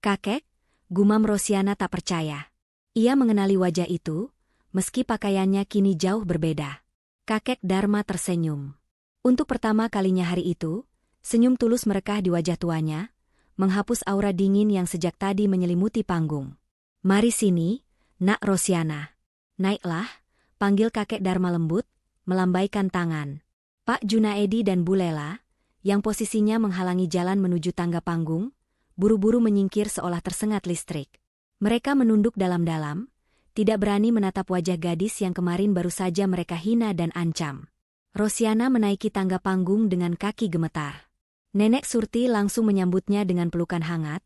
Kakek? Gumam Rosiana tak percaya. Ia mengenali wajah itu, meski pakaiannya kini jauh berbeda. Kakek Dharma tersenyum. Untuk pertama kalinya hari itu, senyum tulus merekah di wajah tuanya, menghapus aura dingin yang sejak tadi menyelimuti panggung. "Mari sini, Nak Rosiana. Naiklah," panggil kakek Dharma lembut, melambaikan tangan. Pak Junaedi dan Bu Lela, yang posisinya menghalangi jalan menuju tangga panggung, buru-buru menyingkir seolah tersengat listrik. Mereka menunduk dalam-dalam, tidak berani menatap wajah gadis yang kemarin baru saja mereka hina dan ancam. Rosiana menaiki tangga panggung dengan kaki gemetar. Nenek Surti langsung menyambutnya dengan pelukan hangat,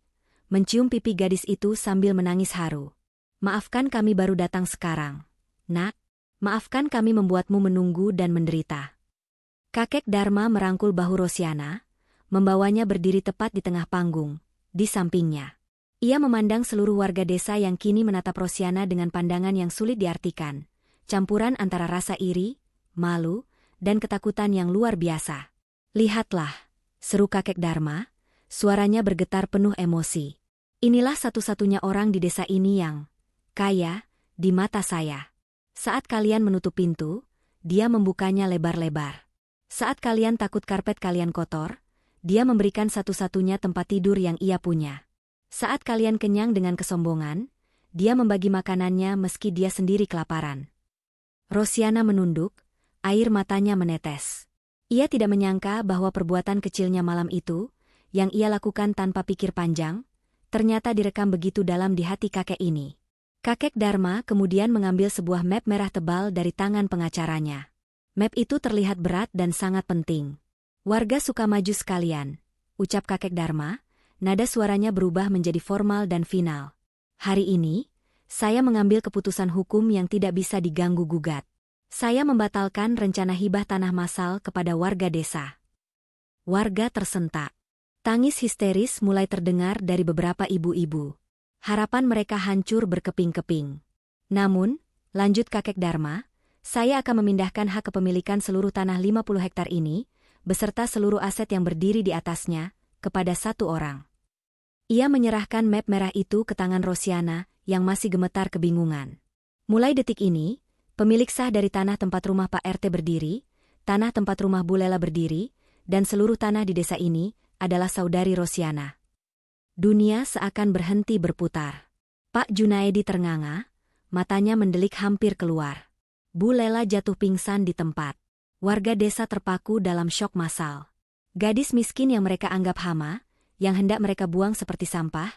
mencium pipi gadis itu sambil menangis haru. "Maafkan kami baru datang sekarang, Nak. Maafkan kami membuatmu menunggu dan menderita." Kakek Dharma merangkul bahu Rosiana, membawanya berdiri tepat di tengah panggung, di sampingnya. Ia memandang seluruh warga desa yang kini menatap Rosiana dengan pandangan yang sulit diartikan, campuran antara rasa iri, malu, dan ketakutan yang luar biasa. "Lihatlah," seru kakek Dharma, suaranya bergetar penuh emosi. "Inilah satu-satunya orang di desa ini yang kaya di mata saya. Saat kalian menutup pintu, dia membukanya lebar-lebar. Saat kalian takut karpet kalian kotor, dia memberikan satu-satunya tempat tidur yang ia punya. Saat kalian kenyang dengan kesombongan, dia membagi makanannya meski dia sendiri kelaparan." Rosiana menunduk, air matanya menetes. Ia tidak menyangka bahwa perbuatan kecilnya malam itu, yang ia lakukan tanpa pikir panjang, ternyata direkam begitu dalam di hati kakek ini. Kakek Dharma kemudian mengambil sebuah map merah tebal dari tangan pengacaranya. Map itu terlihat berat dan sangat penting. "Warga Sukamaju sekalian," ucap kakek Dharma, nada suaranya berubah menjadi formal dan final. "Hari ini, saya mengambil keputusan hukum yang tidak bisa diganggu-gugat. Saya membatalkan rencana hibah tanah massal kepada warga desa." Warga tersentak. Tangis histeris mulai terdengar dari beberapa ibu-ibu. Harapan mereka hancur berkeping-keping. "Namun," lanjut kakek Dharma, "saya akan memindahkan hak kepemilikan seluruh tanah 50 hektar ini, beserta seluruh aset yang berdiri di atasnya, kepada satu orang." Ia menyerahkan map merah itu ke tangan Rosiana, yang masih gemetar kebingungan. "Mulai detik ini, pemilik sah dari tanah tempat rumah Pak RT berdiri, tanah tempat rumah Bu Lela berdiri, dan seluruh tanah di desa ini, adalah saudari Rosiana." Dunia seakan berhenti berputar. Pak Junaedi ternganga, matanya mendelik hampir keluar. Bu Lela jatuh pingsan di tempat. Warga desa terpaku dalam syok massal. Gadis miskin yang mereka anggap hama, yang hendak mereka buang seperti sampah,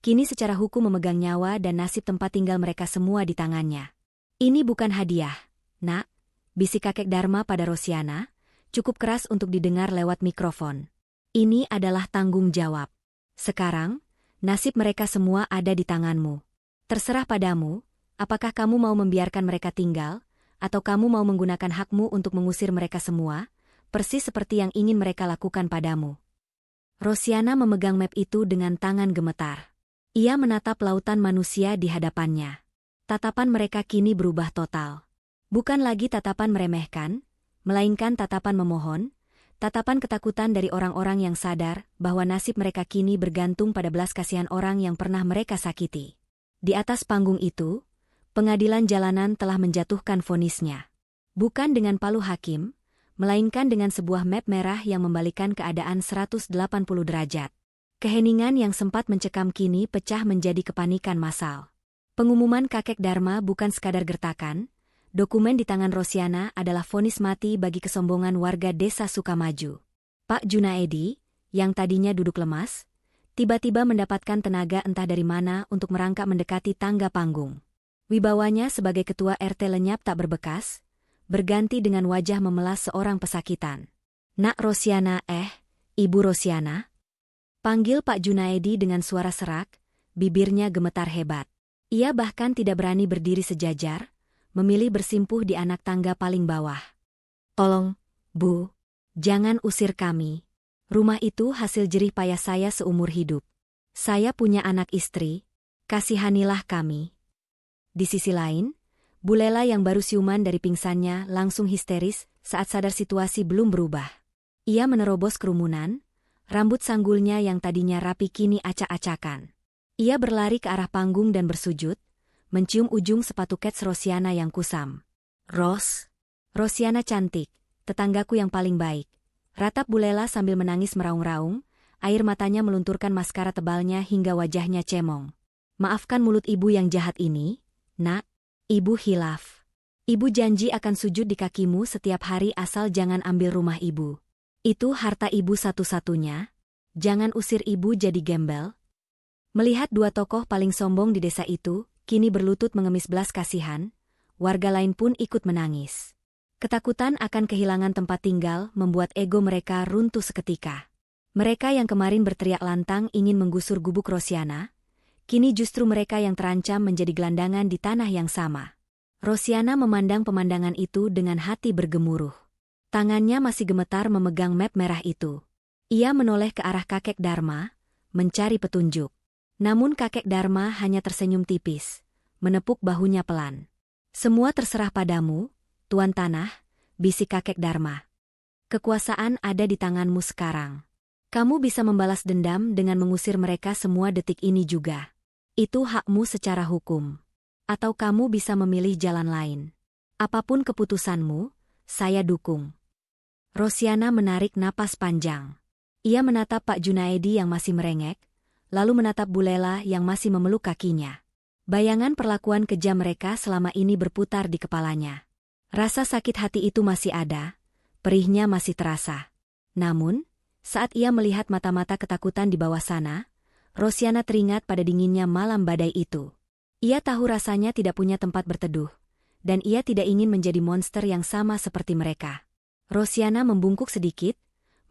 kini secara hukum memegang nyawa dan nasib tempat tinggal mereka semua di tangannya. "Ini bukan hadiah, Nak," bisik kakek Dharma pada Rosiana, cukup keras untuk didengar lewat mikrofon. "Ini adalah tanggung jawab. Sekarang, nasib mereka semua ada di tanganmu. Terserah padamu, apakah kamu mau membiarkan mereka tinggal, atau kamu mau menggunakan hakmu untuk mengusir mereka semua, persis seperti yang ingin mereka lakukan padamu." Rosiana memegang map itu dengan tangan gemetar. Ia menatap lautan manusia di hadapannya. Tatapan mereka kini berubah total. Bukan lagi tatapan meremehkan, melainkan tatapan memohon, tatapan ketakutan dari orang-orang yang sadar bahwa nasib mereka kini bergantung pada belas kasihan orang yang pernah mereka sakiti. Di atas panggung itu, pengadilan jalanan telah menjatuhkan vonisnya. Bukan dengan palu hakim, melainkan dengan sebuah map merah yang membalikan keadaan 180 derajat. Keheningan yang sempat mencekam kini pecah menjadi kepanikan massal. Pengumuman kakek Dharma bukan sekadar gertakan, dokumen di tangan Rosiana adalah vonis mati bagi kesombongan warga desa Sukamaju. Pak Junaedi, yang tadinya duduk lemas, tiba-tiba mendapatkan tenaga entah dari mana untuk merangkak mendekati tangga panggung. Wibawanya sebagai ketua RT lenyap tak berbekas, berganti dengan wajah memelas seorang pesakitan. "Nak Rosiana, Ibu Rosiana?" panggil Pak Junaedi dengan suara serak, bibirnya gemetar hebat. Ia bahkan tidak berani berdiri sejajar, memilih bersimpuh di anak tangga paling bawah. "Tolong, Bu," Jangan usir kami. Rumah itu hasil jerih payah saya seumur hidup. Saya punya anak istri. Kasihanilah kami. Di sisi lain, Bu Lela yang baru siuman dari pingsannya langsung histeris saat sadar situasi belum berubah. Ia menerobos kerumunan, rambut sanggulnya yang tadinya rapi kini acak-acakan. Ia berlari ke arah panggung dan bersujud, mencium ujung sepatu kets Rosiana yang kusam. Rosiana cantik, tetanggaku yang paling baik. Ratap Bu Lela sambil menangis meraung-raung, air matanya melunturkan maskara tebalnya hingga wajahnya cemong. Maafkan mulut ibu yang jahat ini, nak. Ibu hilaf. Ibu janji akan sujud di kakimu setiap hari asal jangan ambil rumah ibu. Itu harta ibu satu-satunya. Jangan usir ibu jadi gembel. Melihat dua tokoh paling sombong di desa itu, kini berlutut mengemis belas kasihan, warga lain pun ikut menangis. Ketakutan akan kehilangan tempat tinggal membuat ego mereka runtuh seketika. Mereka yang kemarin berteriak lantang ingin menggusur gubuk Rosiana, kini justru mereka yang terancam menjadi gelandangan di tanah yang sama. Rosiana memandang pemandangan itu dengan hati bergemuruh. Tangannya masih gemetar memegang map merah itu. Ia menoleh ke arah kakek Dharma, mencari petunjuk. Namun kakek Dharma hanya tersenyum tipis, menepuk bahunya pelan. Semua terserah padamu, Tuan Tanah, bisik kakek Dharma. Kekuasaan ada di tanganmu sekarang. Kamu bisa membalas dendam dengan mengusir mereka semua detik ini juga. Itu hakmu secara hukum. Atau kamu bisa memilih jalan lain. Apapun keputusanmu, saya dukung. Rosiana menarik napas panjang. Ia menatap Pak Junaedi yang masih merengek, lalu menatap Bu Lela yang masih memeluk kakinya. Bayangan perlakuan kejam mereka selama ini berputar di kepalanya. Rasa sakit hati itu masih ada, perihnya masih terasa. Namun, saat ia melihat mata-mata ketakutan di bawah sana, Rosiana teringat pada dinginnya malam badai itu. Ia tahu rasanya tidak punya tempat berteduh, dan ia tidak ingin menjadi monster yang sama seperti mereka. Rosiana membungkuk sedikit,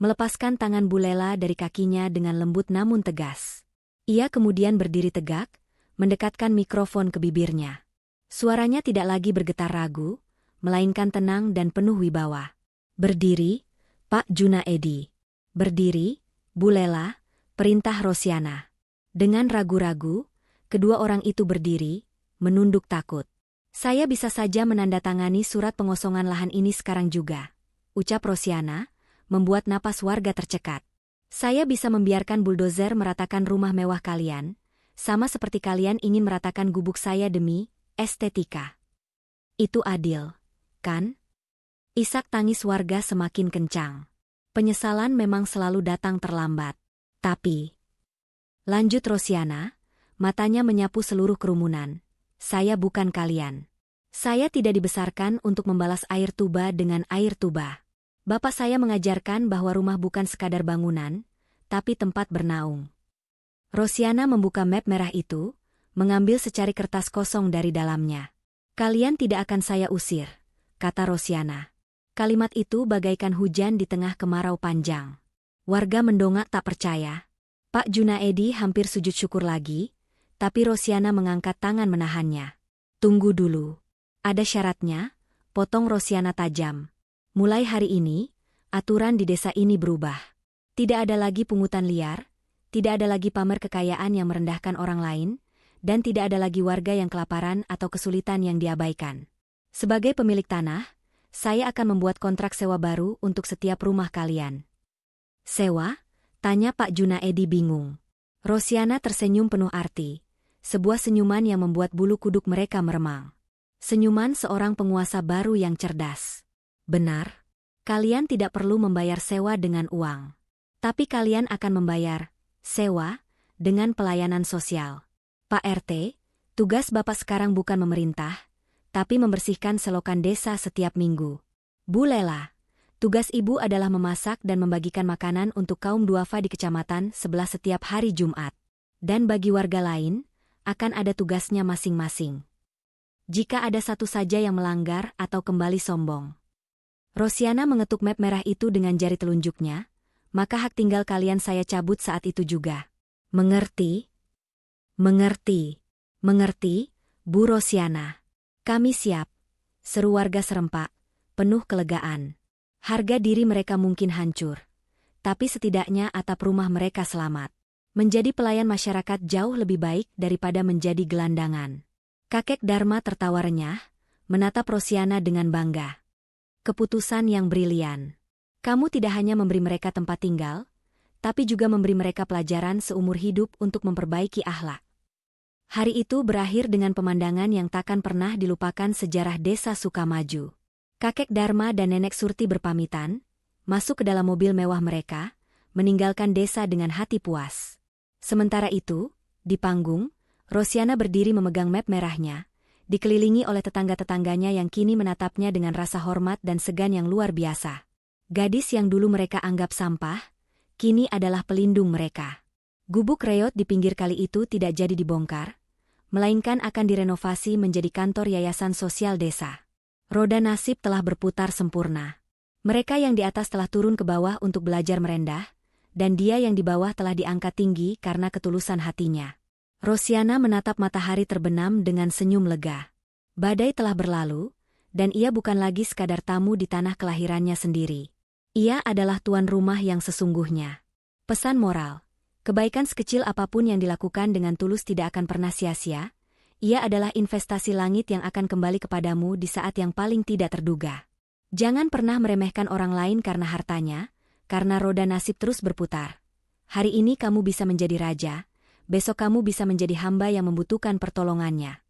melepaskan tangan Bu Lela dari kakinya dengan lembut namun tegas. Ia kemudian berdiri tegak, mendekatkan mikrofon ke bibirnya. Suaranya tidak lagi bergetar ragu, melainkan tenang dan penuh wibawa. Berdiri, Pak Junaedi. Berdiri, Bu Lela, perintah Rosiana. Dengan ragu-ragu, kedua orang itu berdiri, menunduk takut. Saya bisa saja menandatangani surat pengosongan lahan ini sekarang juga, ucap Rosiana, membuat napas warga tercekat. Saya bisa membiarkan buldozer meratakan rumah mewah kalian, sama seperti kalian ingin meratakan gubuk saya demi estetika. Itu adil, kan? Isak tangis warga semakin kencang. Penyesalan memang selalu datang terlambat. Tapi, lanjut Rosiana, matanya menyapu seluruh kerumunan. Saya bukan kalian. Saya tidak dibesarkan untuk membalas air tuba dengan air tuba. Bapak saya mengajarkan bahwa rumah bukan sekadar bangunan, tapi tempat bernaung. Rosiana membuka map merah itu, mengambil secari kertas kosong dari dalamnya. Kalian tidak akan saya usir, kata Rosiana. Kalimat itu bagaikan hujan di tengah kemarau panjang. Warga mendongak tak percaya. Pak Junaedi hampir sujud syukur lagi, tapi Rosiana mengangkat tangan menahannya. Tunggu dulu. Ada syaratnya, potong Rosiana tajam. Mulai hari ini, aturan di desa ini berubah. Tidak ada lagi pungutan liar, tidak ada lagi pamer kekayaan yang merendahkan orang lain, dan tidak ada lagi warga yang kelaparan atau kesulitan yang diabaikan. Sebagai pemilik tanah, saya akan membuat kontrak sewa baru untuk setiap rumah kalian. Sewa? Tanya Pak Junaedi bingung. Rosiana tersenyum penuh arti, sebuah senyuman yang membuat bulu kuduk mereka meremang. Senyuman seorang penguasa baru yang cerdas. Benar, kalian tidak perlu membayar sewa dengan uang. Tapi kalian akan membayar sewa dengan pelayanan sosial. Pak RT, tugas Bapak sekarang bukan memerintah, tapi membersihkan selokan desa setiap minggu. Bu Lela, tugas ibu adalah memasak dan membagikan makanan untuk kaum duafa di kecamatan sebelah setiap hari Jumat. Dan bagi warga lain, akan ada tugasnya masing-masing. Jika ada satu saja yang melanggar atau kembali sombong. Rosiana mengetuk map merah itu dengan jari telunjuknya, maka hak tinggal kalian saya cabut saat itu juga. Mengerti? Mengerti. Mengerti, Bu Rosiana. Kami siap. Seru warga serempak, penuh kelegaan. Harga diri mereka mungkin hancur, tapi setidaknya atap rumah mereka selamat. Menjadi pelayan masyarakat jauh lebih baik daripada menjadi gelandangan. Kakek Dharma tertawa renyah, menatap Rosiana dengan bangga. Keputusan yang brilian. Kamu tidak hanya memberi mereka tempat tinggal, tapi juga memberi mereka pelajaran seumur hidup untuk memperbaiki akhlak. Hari itu berakhir dengan pemandangan yang takkan pernah dilupakan sejarah desa Sukamaju. Kakek Dharma dan Nenek Surti berpamitan, masuk ke dalam mobil mewah mereka, meninggalkan desa dengan hati puas. Sementara itu, di panggung, Rosiana berdiri memegang map merahnya, dikelilingi oleh tetangga-tetangganya yang kini menatapnya dengan rasa hormat dan segan yang luar biasa. Gadis yang dulu mereka anggap sampah, kini adalah pelindung mereka. Gubuk reot di pinggir kali itu tidak jadi dibongkar, melainkan akan direnovasi menjadi kantor Yayasan Sosial Desa. Roda nasib telah berputar sempurna. Mereka yang di atas telah turun ke bawah untuk belajar merendah, dan dia yang di bawah telah diangkat tinggi karena ketulusan hatinya. Rosiana menatap matahari terbenam dengan senyum lega. Badai telah berlalu, dan ia bukan lagi sekadar tamu di tanah kelahirannya sendiri. Ia adalah tuan rumah yang sesungguhnya. Pesan moral, kebaikan sekecil apapun yang dilakukan dengan tulus tidak akan pernah sia-sia. Ia adalah investasi langit yang akan kembali kepadamu di saat yang paling tidak terduga. Jangan pernah meremehkan orang lain karena hartanya, karena roda nasib terus berputar. Hari ini kamu bisa menjadi raja, besok kamu bisa menjadi hamba yang membutuhkan pertolongannya.